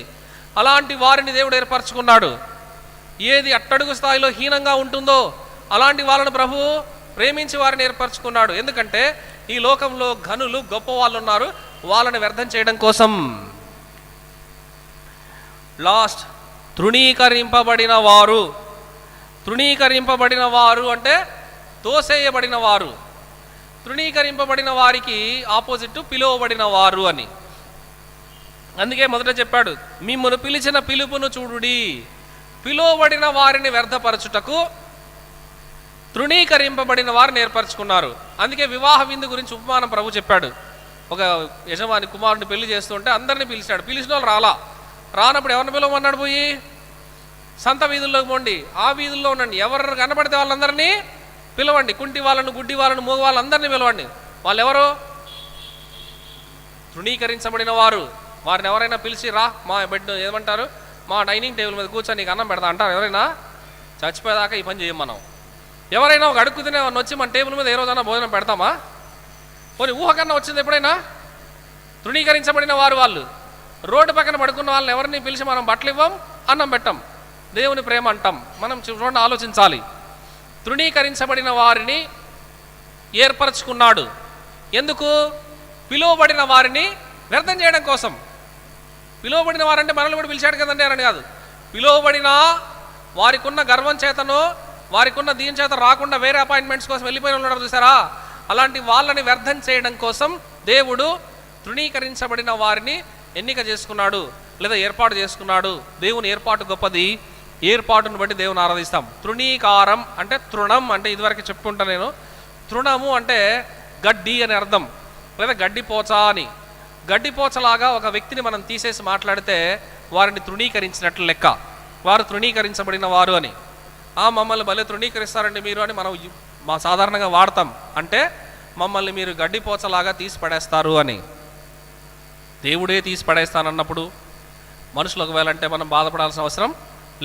అలాంటి వారిని దేవుడు ఏర్పరచుకున్నాడు. ఏది అట్టడుగు స్థాయిలో హీనంగా ఉంటుందో అలాంటి వాళ్ళను ప్రభువు ప్రేమించి వారిని ఏర్పరచుకున్నాడు. ఎందుకంటే ఈ లోకంలో ఘనులు గొప్ప వాళ్ళు ఉన్నారు, వాళ్ళని వ్యర్థం చేయడం కోసం. లాస్ట్, తృణీకరింపబడిన వారు. తృణీకరింపబడిన వారు అంటే తోసేయబడిన వారు. తృణీకరింపబడిన వారికి ఆపోజిట్ పిలువబడిన వారు అని. అందుకే మొదట చెప్పాడు, మిమ్మును పిలిచిన పిలుపును చూడుడి. పిలువబడిన వారిని వ్యర్థపరచుటకు తృణీకరింపబడిన వారిని ఏర్పరచుకున్నారు. అందుకే వివాహ విందు గురించి ఉపమానం ప్రభు చెప్పాడు. ఒక యజమాని కుమారుడిని పెళ్లి చేస్తుంటే అందరినీ పిలిచాడు. పిలిచిన వాళ్ళు రానప్పుడు ఎవరిని పిలవమన్నాడు? పోయి సంత వీధుల్లోకి పోండి, ఆ వీధుల్లో ఉండండి, ఎవరు కనబడితే వాళ్ళందరినీ పిలవండి. కుంటి వాళ్ళను, గుడ్డి వాళ్ళను, మూగ వాళ్ళందరినీ పిలవండి. వాళ్ళు ఎవరు? తృణీకరించబడిన వారు. వారిని ఎవరైనా పిలిచి రా, మా బెడ్ ఏమంటారు, మా డైనింగ్ టేబుల్ మీద కూర్చొని నీకు అన్నం పెడతా అంటారు. ఎవరైనా చచ్చిపోయేదాకా ఈ పని చేయం మనం. ఎవరైనా ఒక అడుగు తినే వచ్చి మన టేబుల్ మీద ఏ రోజైనా భోజనం పెడతామా? పోనీ ఊహకన్నా వచ్చింది ఎప్పుడైనా? తృణీకరించబడిన వారు వాళ్ళు. రోడ్డు పక్కన పడుకున్న వాళ్ళని ఎవరిని పిలిచి మనం బట్టలు ఇవ్వం, అన్నం పెట్టం, దేవుని ప్రేమ అంటాం. మనం చూడండి, ఆలోచించాలి. తృణీకరించబడిన వారిని ఏర్పరచుకున్నాడు. ఎందుకు? పిలువబడిన వారిని వ్యర్థం చేయడం కోసం. పిలువబడిన వారంటే మనల్ని కూడా పిలిచాడు కదండి అని కాదు. పిలువబడిన వారికి ఉన్న గర్వం చేతనో వారికి ఉన్న దీని చేత రాకుండా వేరే అపాయింట్మెంట్స్ కోసం వెళ్ళిపోయిన ఉన్నారు చూసారా, అలాంటి వాళ్ళని వ్యర్థం చేయడం కోసం దేవుడు తృణీకరించబడిన వారిని ఎన్నిక చేసుకున్నాడు లేదా ఏర్పాటు చేసుకున్నాడు. దేవుని ఏర్పాటు గొప్పది. ఏర్పాటును బట్టి దేవుని ఆరాధిస్తాం. తృణీకారం అంటే తృణం అంటే ఇదివరకు చెప్పుకుంటా నేను. తృణము అంటే గడ్డి అని అర్థం, లేదా గడ్డిపోచ అని. గడ్డిపోచలాగా ఒక వ్యక్తిని మనం తీసేసి మాట్లాడితే వారిని తృణీకరించినట్లు లెక్క. వారు తృణీకరించబడిన వారు అని. మమ్మల్ని భలే తృణీకరిస్తారండి మీరు అని మనం మా సాధారణంగా వాడతాం. అంటే మమ్మల్ని మీరు గడ్డిపోచలాగా తీసి పడేస్తారు అని. దేవుడే తీసి పడేస్తానన్నప్పుడు మనుషులు ఒకవేళ అంటే మనం బాధపడాల్సిన అవసరం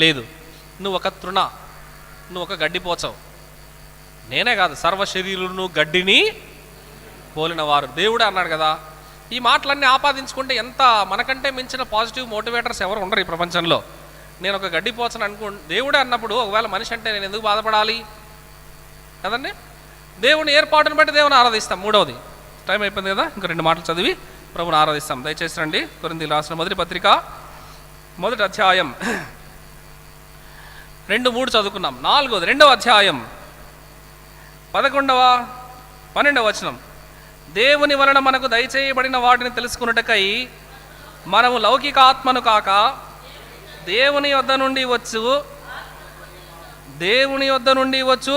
లేదు. నువ్వు ఒక తృణ, నువ్వు ఒక గడ్డిపోచవు. నేనే కాదు, సర్వ శరీరులను గడ్డిని పోలిన వారు దేవుడే అన్నాడు కదా. ఈ మాటలన్నీ ఆపాదించుకుంటే ఎంత మనకంటే మించిన పాజిటివ్ మోటివేటర్స్ ఎవరు ఉండరు ఈ ప్రపంచంలో. నేను ఒక గడ్డిపోచను దేవుడే అన్నప్పుడు ఒకవేళ మనిషి అంటే నేను ఎందుకు బాధపడాలి కదండి. దేవుని ఏర్పాటును బట్టి దేవుని ఆరాధిస్తాం. మూడవది, టైం అయిపోయింది కదా, ఇంకో 2 మాటలు చదివి ప్రభుని ఆరాధిస్తాం. దయచేసి రండి. కొరింథీయులకు రాసిన మొదటి పత్రిక 1వ అధ్యాయం 2-3 చదువుకున్నాం. 4వ 2వ అధ్యాయం 11వ 12వ వచనం. దేవుని వలన మనకు దయచేయబడిన వాటిని తెలుసుకున్నటకై మనము లౌకిక ఆత్మను కాక దేవుని యొద్ద నుండి వచ్చు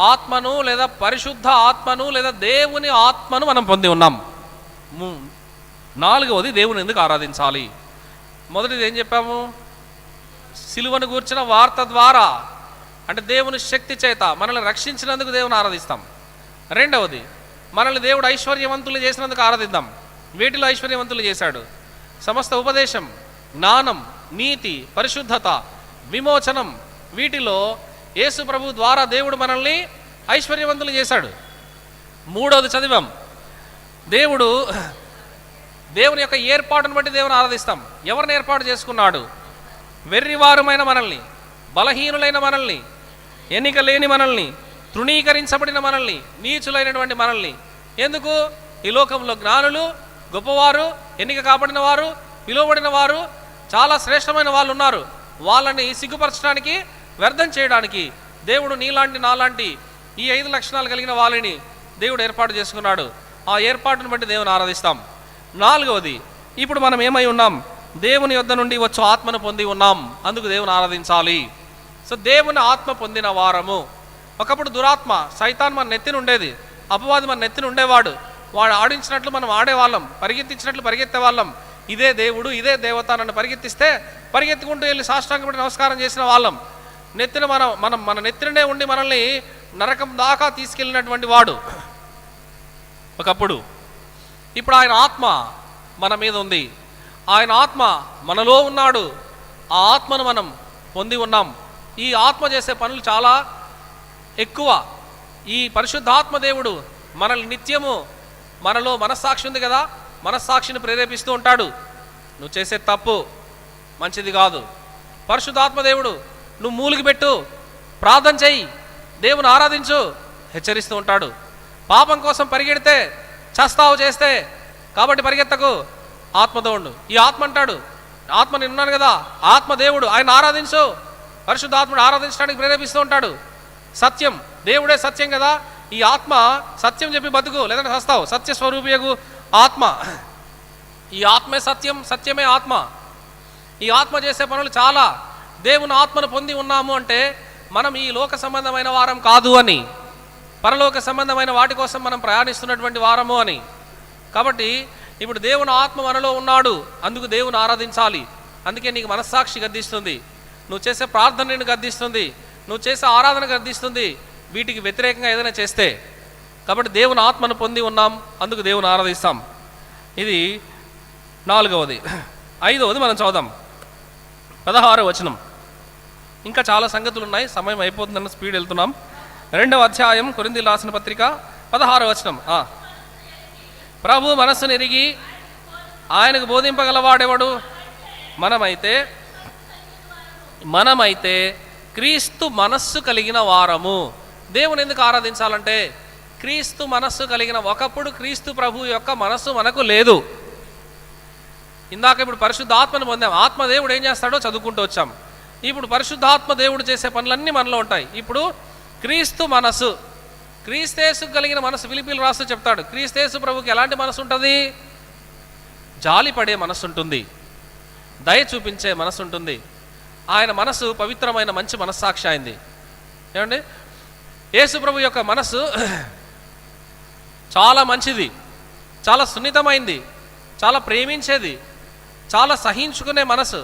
ఆత్మను లేదా పరిశుద్ధ ఆత్మను లేదా దేవుని ఆత్మను మనం పొంది ఉన్నాం. 4వది దేవుని ఎందుకు ఆరాధించాలి. మొదటిది ఏం చెప్పాము, సిలువను గూర్చిన వార్త ద్వారా అంటే దేవుని శక్తి చేత మనల్ని రక్షించినందుకు దేవుని ఆరాధిస్తాం. 2వది మనల్ని దేవుడు ఐశ్వర్యవంతులు చేసినందుకు ఆరాధిద్దాం. వీటిలో ఐశ్వర్యవంతులు చేశాడు. సమస్త ఉపదేశం, జ్ఞానం, నీతి, పరిశుద్ధత, విమోచనం, వీటిలో యేసు ప్రభు ద్వారా దేవుడు మనల్ని ఐశ్వర్యవంతులు చేశాడు. 3వది చదివాం, దేవుని యొక్క ఏర్పాటును బట్టి దేవుని ఆరాధిస్తాం. ఎవరిని ఏర్పాటు చేసుకున్నాడు? వెర్రివారమైన మనల్ని, బలహీనులైన మనల్ని, ఎన్నిక లేని మనల్ని, తృణీకరించబడిన మనల్ని, నీచులైనటువంటి మనల్ని. ఎందుకు? ఈ లోకంలో జ్ఞానులు, గొప్పవారు, ఎన్నిక కాబడిన వారు, పిలువబడిన వారు, చాలా శ్రేష్టమైన వాళ్ళు ఉన్నారు. వాళ్ళని సిగ్గుపరచడానికి, వ్యర్థం చేయడానికి దేవుడు నీలాంటి నాలాంటి ఈ 5 లక్షణాలు కలిగిన వాళ్ళని దేవుడు ఏర్పాటు చేసుకున్నాడు. ఆ ఏర్పాటును బట్టి దేవుని ఆరాధిస్తాం. 4వది, ఇప్పుడు మనం ఏమై ఉన్నాం? దేవుని యొద్ద నుండి వచ్చు ఆత్మను పొంది ఉన్నాం. అందుకు దేవుని ఆరాధించాలి. సో దేవుని ఆత్మ పొందిన వారము. ఒకప్పుడు దురాత్మ సైతాన్ మన నెత్తిన ఉండేది, అపవాది మన నెత్తిన ఉండేవాడు. వాడు ఆడించినట్లు మనం ఆడేవాళ్ళం, పరిగెత్తించినట్లు పరిగెత్తే వాళ్ళం. ఇదే దేవుడు, ఇదే దేవత నన్ను పరిగెత్తిస్తే పరిగెత్తుకుంటూ వెళ్ళి సాష్టాంగపడి నమస్కారం చేసిన వాళ్ళం. నెత్తిన మన నెత్తినే ఉండి మనల్ని నరకం దాకా తీసుకెళ్ళినటువంటి వాడు ఒకప్పుడు. ఇప్పుడు ఆయన ఆత్మ మన మీద ఉంది. ఆయన ఆత్మ మనలో ఉన్నాడు. ఆ ఆత్మను మనం పొంది ఉన్నాం. ఈ ఆత్మ చేసే పనులు చాలా ఎక్కువ. ఈ పరిశుద్ధాత్మ దేవుడు మనల్ని నిత్యము, మనలో మనస్సాక్షి ఉంది కదా, మనస్సాక్షిని ప్రేరేపిస్తూ ఉంటాడు. నువ్వు చేసే తప్పు మంచిది కాదు. పరిశుద్ధాత్మ దేవుడు నువ్వు మూలికి పెట్టు, ప్రార్థన చెయ్యి, దేవుని ఆరాధించు హెచ్చరిస్తూ ఉంటాడు. పాపం కోసం పరిగెడితే చస్తావు చేస్తే, కాబట్టి పరిగెత్తకు, ఆత్మతో ఉండు. ఈ ఆత్మ అంటాడు, ఆత్మ నేను ఉన్నాను కదా, ఆత్మ దేవుడు, ఆయన ఆరాధించు. పరిశుద్ధాత్ముడు ఆరాధించడానికి ప్రేరేపిస్తూ ఉంటాడు. సత్యం, దేవుడే సత్యం కదా, ఈ ఆత్మ సత్యం చెప్పి బతుకు, లేదంటే చస్తావు. సత్య స్వరూపియగు ఆత్మ, ఈ ఆత్మే సత్యం, సత్యమే ఆత్మ. ఈ ఆత్మ చేసే పనులు చాలా. దేవుని ఆత్మను పొంది ఉన్నాము అంటే మనం ఈ లోక సంబంధమైన వారం కాదు అని, పరలోక సంబంధమైన వాటి కోసం మనం ప్రయాణిస్తున్నటువంటి వారము అని. కాబట్టి ఇప్పుడు దేవుని ఆత్మ మనలో ఉన్నాడు, అందుకు దేవుని ఆరాధించాలి. అందుకే నీకు మనస్సాక్షి గద్దిస్తుంది, నువ్వు చేసే ప్రార్థన నిన్ను గద్దిస్తుంది, నువ్వు చేసే ఆరాధన గద్దిస్తుంది వీటికి వ్యతిరేకంగా ఏదైనా చేస్తే. కాబట్టి దేవుని ఆత్మను పొంది ఉన్నాం, అందుకు దేవుని ఆరాధిస్తాం. ఇది 4వది. 5వది మనం చదువుదాం, 16వ వచనం. ఇంకా చాలా సంగతులు ఉన్నాయి, సమయం అయిపోతుందన్న స్పీడ్ వెళ్తున్నాం. 2వ అధ్యాయం కొరింథీయులకు రాసిన పత్రిక 16వ వచనం. ప్రభు మనస్సును ఎరిగి ఆయనకు బోధింపగలవాడెవడు? మనమైతే క్రీస్తు మనస్సు కలిగిన వారము. దేవుని ఎందుకు ఆరాధించాలంటే క్రీస్తు మనస్సు కలిగిన, ఒకప్పుడు క్రీస్తు ప్రభు యొక్క మనస్సు మనకు లేదు. ఇందాక ఇప్పుడు పరిశుద్ధాత్మను పొందాం. ఆత్మదేవుడు ఏం చేస్తాడో చదువుకుంటూ వచ్చాం. ఇప్పుడు పరిశుద్ధాత్మ దేవుడు చేసే పనులన్నీ మనలో ఉంటాయి. ఇప్పుడు క్రీస్తు మనసు, క్రీస్తేసు కలిగిన మనసు. ఫిలిప్పీలు రాస్తూ చెప్తాడు, క్రీస్తేసు ప్రభుకి ఎలాంటి మనసు ఉంటుంది? జాలి పడే మనసు ఉంటుంది, దయ చూపించే మనసు ఉంటుంది. ఆయన మనసు పవిత్రమైన మంచి మనస్సాక్షి అయింది. ఏమండి, యేసు ప్రభు యొక్క మనసు చాలా మంచిది, చాలా సున్నితమైంది, చాలా ప్రేమించేది, చాలా సహించుకునే మనసు,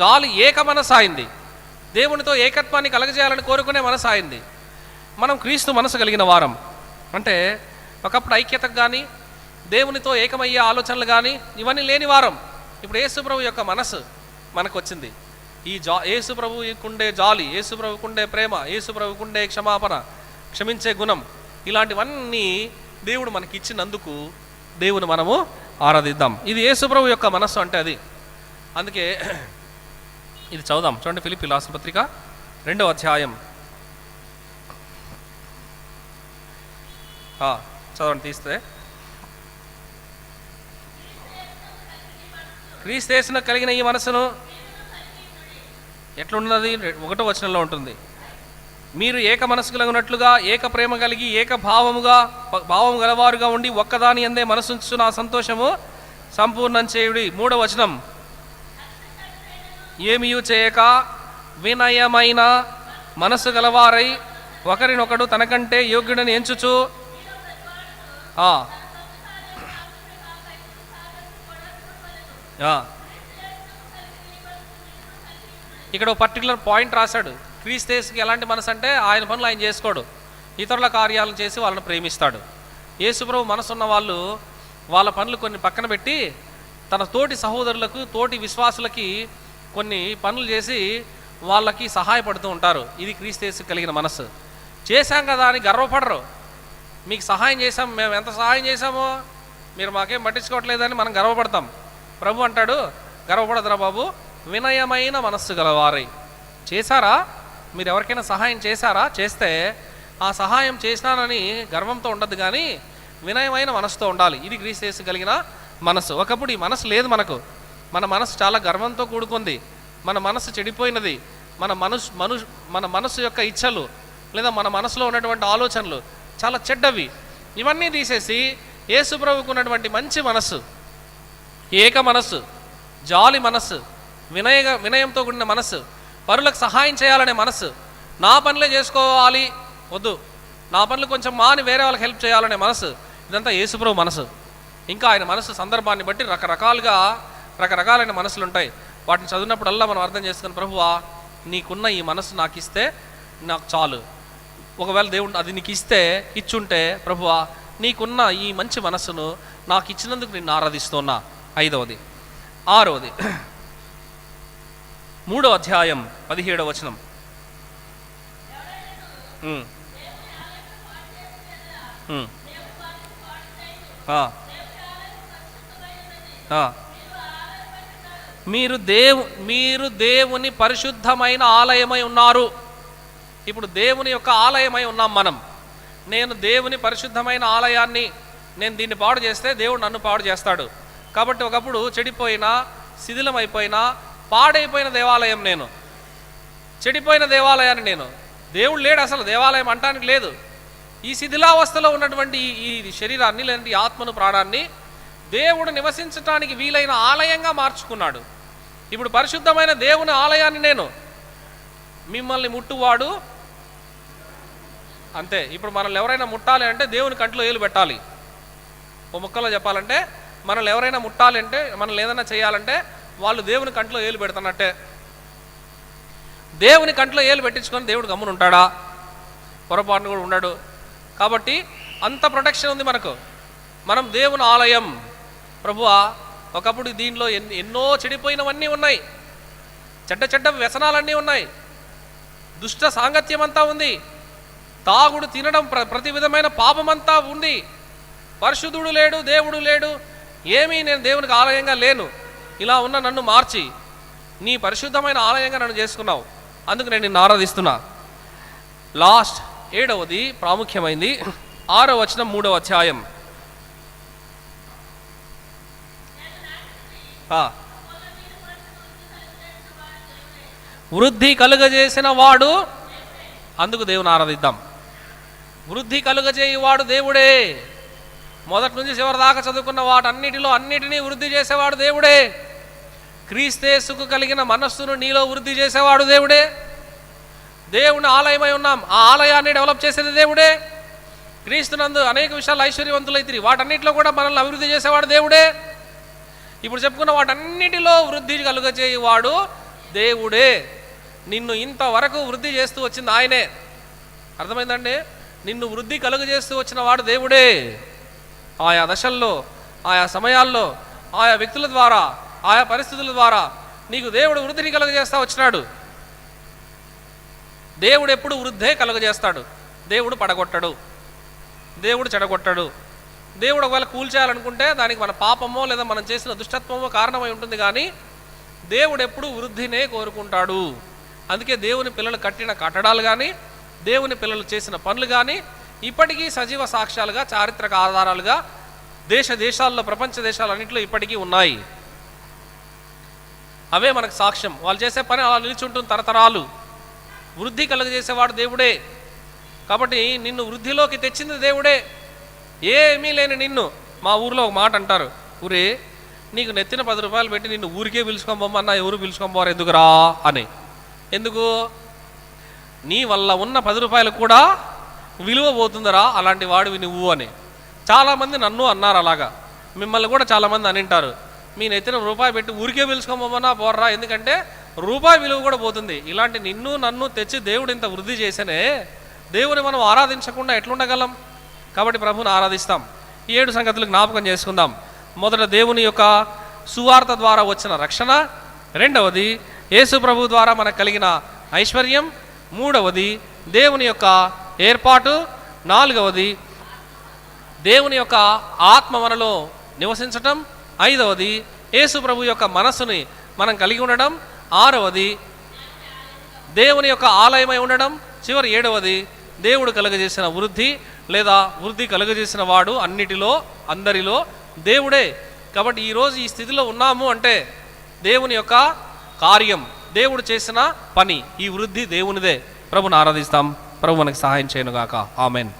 జాలి ఏక మనసు అయింది. దేవునితో ఏకత్వాన్ని కలగజేయాలని కోరుకునే మనసు అయింది. మనం క్రీస్తు మనసు కలిగిన వారం అంటే ఒకప్పుడు ఐక్యతకు కానీ దేవునితో ఏకమయ్యే ఆలోచనలు కానీ ఇవన్నీ లేని వారం. ఇప్పుడు యేసు ప్రభు యొక్క మనసు మనకు వచ్చింది. ఈ యేసు ప్రభువుకుండే జాలి, యేసు ప్రభువుకుండే ప్రేమ, యేసు ప్రభువుకుండే క్షమాపణ, క్షమించే గుణం, ఇలాంటివన్నీ దేవుడు మనకి ఇచ్చినందుకు దేవుని మనము ఆరాధిద్దాం. ఇది యేసు ప్రభు యొక్క మనస్సు అంటే అది. అందుకే ఇది చదువుదాం చూడండి, ఫిలిప్పీయుల రాసిన పత్రిక 2వ అధ్యాయం. చదవండి తీస్తే. క్రీస్తు కలిగిన ఈ మనసును ఎట్లున్నది? 1వ వచనంలో ఉంటుంది. మీరు ఏక మనసు కలిగినట్లుగా ఏక ప్రేమ కలిగి ఏక భావము గలవారుగా ఉండి ఒక్కదాని అందే మనసుంచు నా సంతోషము సంపూర్ణం చేయుడి. 3వ వచనం, ఏమియూ చేయక వినయమైన మనసు గలవారై ఒకరినొకడు తనకంటే యోగ్యుడని ఎంచుచు. ఇక్కడ పర్టికులర్ పాయింట్ రాశాడు. క్రీస్తుకి ఎలాంటి మనసు అంటే ఆయన పనులు ఆయన చేసుకోడు, ఇతరుల కార్యాలను చేసి వాళ్ళని ప్రేమిస్తాడు. యేసుప్రభు మనసు ఉన్న వాళ్ళు వాళ్ళ పనులు కొన్ని పక్కన పెట్టి తన తోటి సహోదరులకు, తోటి విశ్వాసులకి కొన్ని పనులు చేసి వాళ్ళకి సహాయపడుతూ ఉంటారు. ఇది క్రీస్తు కలిగిన మనసు. చేశాం కదా అని గర్వపడరు. మీకు సహాయం చేశాం, మేము ఎంత సహాయం చేశామో మీరు మాకేం పట్టించుకోవట్లేదని మనం గర్వపడతాం. ప్రభు అంటాడు, గర్వపడదురా బాబు, వినయమైన మనస్సు గలవారై. చేశారా? మీరు ఎవరికైనా సహాయం చేశారా? చేస్తే ఆ సహాయం చేసినానని గర్వంతో ఉండదు, కానీ వినయమైన మనసుతో ఉండాలి. ఇది క్రీస్తు కలిగిన మనసు. ఒకప్పుడు ఈ మనసు లేదు మనకు. మన మనసు చాలా గర్వంతో కూడుకుంది. మన మనసు చెడిపోయినది. మన మనసు యొక్క ఇచ్చలు లేదా మన మనసులో ఉన్నటువంటి ఆలోచనలు చాలా చెడ్డవి. ఇవన్నీ తీసేసి యేసు ప్రభువుకు ఉన్నటువంటి మంచి మనస్సు, ఏక మనస్సు, జాలి మనస్సు, వినయంతో కూడిన మనస్సు, పరులకు సహాయం చేయాలనే మనస్సు, నా పనులే చేసుకోవాలి వద్దు, నా పనులు కొంచెం మాని వేరే వాళ్ళకి హెల్ప్ చేయాలనే మనస్సు, ఇదంతా యేసు ప్రభు మనసు. ఇంకా ఆయన మనసు సందర్భాన్ని బట్టి రకరకాలైన మనసులు ఉంటాయి. వాటిని చదివినప్పుడల్లా మనం అర్థం చేసుకుని, ప్రభువా నీకున్న ఈ మనసు నాకు ఇస్తే నాకు చాలు. ఒకవేళ దేవుడు అది నీకు ఇచ్చుంటే, ప్రభువా నీకున్న ఈ మంచి మనస్సును నాకు ఇచ్చినందుకు నిన్ను ఆరాధిస్తున్నా. 5వది. 6వది 3వ అధ్యాయం 17వ వచనం. మీరు దేవుని పరిశుద్ధమైన ఆలయమై ఉన్నారు. ఇప్పుడు దేవుని యొక్క ఆలయమై ఉన్నాం మనం. నేను దేవుని పరిశుద్ధమైన ఆలయాన్ని, నేను దీన్ని పాడు చేస్తే దేవుడు నన్ను పాడు చేస్తాడు. కాబట్టి ఒకప్పుడు చెడిపోయినా, శిథిలమైపోయినా, పాడైపోయిన దేవాలయం నేను, చెడిపోయిన దేవాలయాన్ని నేను. దేవుడు లేడు, అసలు దేవాలయం అంటానికి లేదు. ఈ శిథిలావస్థలో ఉన్నటువంటి ఈ శరీరాన్ని, లేదంటే ఆత్మను, ప్రాణాన్ని దేవుడు నివసించడానికి వీలైన ఆలయంగా మార్చుకున్నాడు. ఇప్పుడు పరిశుద్ధమైన దేవుని ఆలయాన్ని నేను. మిమ్మల్ని ముట్టువాడు అంతే. ఇప్పుడు మనల్ని ఎవరైనా ముట్టాలి అంటే దేవుని కంట్లో ఏలు పెట్టాలి. ఓ ముక్కలో చెప్పాలంటే మనల్ని ఎవరైనా ముట్టాలి అంటే, మనల్ని ఏదైనా చేయాలంటే వాళ్ళు దేవుని కంట్లో ఏలు పెడుతున్నట్టే. దేవుని కంట్లో ఏలు పెట్టించుకొని దేవుడు గమ్మున ఉంటాడా? పొరపాటును కూడా ఉండడు. కాబట్టి అంత ప్రొటెక్షన్ ఉంది మనకు. మనం దేవుని ఆలయం. ప్రభువా ఒకప్పుడు దీనిలో ఎన్నో చెడిపోయినవన్నీ ఉన్నాయి, చెడ్డ వ్యసనాలన్నీ ఉన్నాయి, దుష్ట సాంగత్యం అంతా ఉంది, తాగుడు, తినడం, ప్రతి విధమైన పాపమంతా ఉంది. పరిశుద్ధుడు లేడు, దేవుడు లేడు, ఏమీ నేను దేవునికి ఆలయంగా లేను. ఇలా ఉన్న నన్ను మార్చి నీ పరిశుద్ధమైన ఆలయంగా నన్ను చేసుకున్నావు. అందుకు నేను నిన్ను ఆరాధిస్తున్నా. లాస్ట్ 7వది ప్రాముఖ్యమైంది. 6వ వచనం 3వ అధ్యాయం. వృద్ధి కలుగజేసిన వాడు, అందుకు దేవుని ఆరాధిద్దాం. వృద్ధి కలుగజేయువాడు దేవుడే. మొదటి నుంచి చివరి దాకా చదువుకున్న అన్నిటినీ వృద్ధి చేసేవాడు దేవుడే. క్రీస్తేసుకు కలిగిన మనస్సును నీలో వృద్ధి చేసేవాడు దేవుడే. దేవుని ఆలయమై ఉన్నాం, ఆ ఆలయాన్ని డెవలప్ చేసేది దేవుడే. క్రీస్తునందు అనేక విషయాలు ఐశ్వర్యవంతులైతిరి, వాటన్నిటిలో కూడా మనల్ని అభివృద్ధి చేసేవాడు దేవుడే. ఇప్పుడు చెప్పుకున్న వాటన్నిటిలో వృద్ధి కలుగజేయువాడు దేవుడే. నిన్ను ఇంతవరకు వృద్ధి చేస్తూ వచ్చింది ఆయనే. అర్థమైందండి? నిన్ను వృద్ధి కలుగజేస్తూ వచ్చిన వాడు దేవుడే. ఆయా దశల్లో, ఆయా సమయాల్లో, ఆయా వ్యక్తుల ద్వారా, ఆయా పరిస్థితుల ద్వారా నీకు దేవుడు వృద్ధిని కలుగజేస్తూ వచ్చినాడు. దేవుడు ఎప్పుడు వృద్ధే కలుగజేస్తాడు. దేవుడు పడగొట్టడు, దేవుడు చెడగొట్టడు. దేవుడు ఒకవేళ కూల్చేయాలనుకుంటే దానికి మన పాపమో లేదా మనం చేసిన దుష్టత్వమో కారణమై ఉంటుంది, కానీ దేవుడు ఎప్పుడు వృద్ధినే కోరుకుంటాడు. అందుకే దేవుని పిల్లలు కట్టిన కట్టడాలు కానీ, దేవుని పిల్లలు చేసిన పనులు కానీ ఇప్పటికీ సజీవ సాక్ష్యాలుగా, చారిత్రక ఆధారాలుగా దేశాల్లో, ప్రపంచ దేశాలన్నింటిలో ఇప్పటికీ ఉన్నాయి. అవే మనకు సాక్ష్యం. వాళ్ళు చేసే పని అలా నిలిచుంటుంది తరతరాలు. వృద్ధి కలుగజేసేవాడు దేవుడే. కాబట్టి నిన్ను వృద్ధిలోకి తెచ్చింది దేవుడే. ఏమీ లేని నిన్ను, మా ఊర్లో ఒక మాట అంటారు, ఊరే నీకు నెత్తిన 10 రూపాయలు పెట్టి నిన్ను ఊరికే పిలుచుకొని పోమన్నా ఎవరు పిలుచుకొని పోరు ఎందుకురా అని. ఎందుకు? నీ వల్ల ఉన్న 10 రూపాయలు కూడా విలువ పోతుందిరా అలాంటి వాడివి నువ్వు అని. చాలామంది నన్ను అన్నారు అలాగా, మిమ్మల్ని కూడా చాలామంది అనింటారు, మీ నెత్తిన రూపాయి పెట్టి ఊరికే పిలుచుకొని పోమన్నా పోర్రా, ఎందుకంటే రూపాయి విలువ కూడా పోతుంది. ఇలాంటి నిన్ను నన్ను తెచ్చి దేవుడు ఇంత వృద్ధి చేసేనే, దేవుని మనం ఆరాధించకుండా ఎట్లుండగలం? కాబట్టి ప్రభుని ఆరాధిస్తాం. ఈ 7 సంగతులు జ్ఞాపకం చేసుకుందాం. మొదట దేవుని యొక్క సువార్త ద్వారా వచ్చిన రక్షణ, రెండవది యేసు ప్రభు ద్వారా మనకు కలిగిన ఐశ్వర్యం, మూడవది దేవుని యొక్క ఏర్పాటు, నాలుగవది దేవుని యొక్క ఆత్మ మనలో నివసించటం, ఐదవది యేసు ప్రభు యొక్క మనస్సుని మనం కలిగి ఉండడం, ఆరవది దేవుని యొక్క ఆలయమై ఉండడం, చివరి 7వది దేవుడు కలుగజేసిన వృద్ధి లేదా వృద్ధి కలుగజేసిన వాడు అన్నిటిలో, అందరిలో దేవుడే. కాబట్టి ఈరోజు ఈ స్థితిలో ఉన్నాము అంటే దేవుని యొక్క కార్యం, దేవుడు చేసిన పని. ఈ వృద్ధి దేవునిదే. ప్రభుని ఆరాధిస్తాం. ప్రభు మనకు సహాయం చేయనుగాక. ఆమెన్.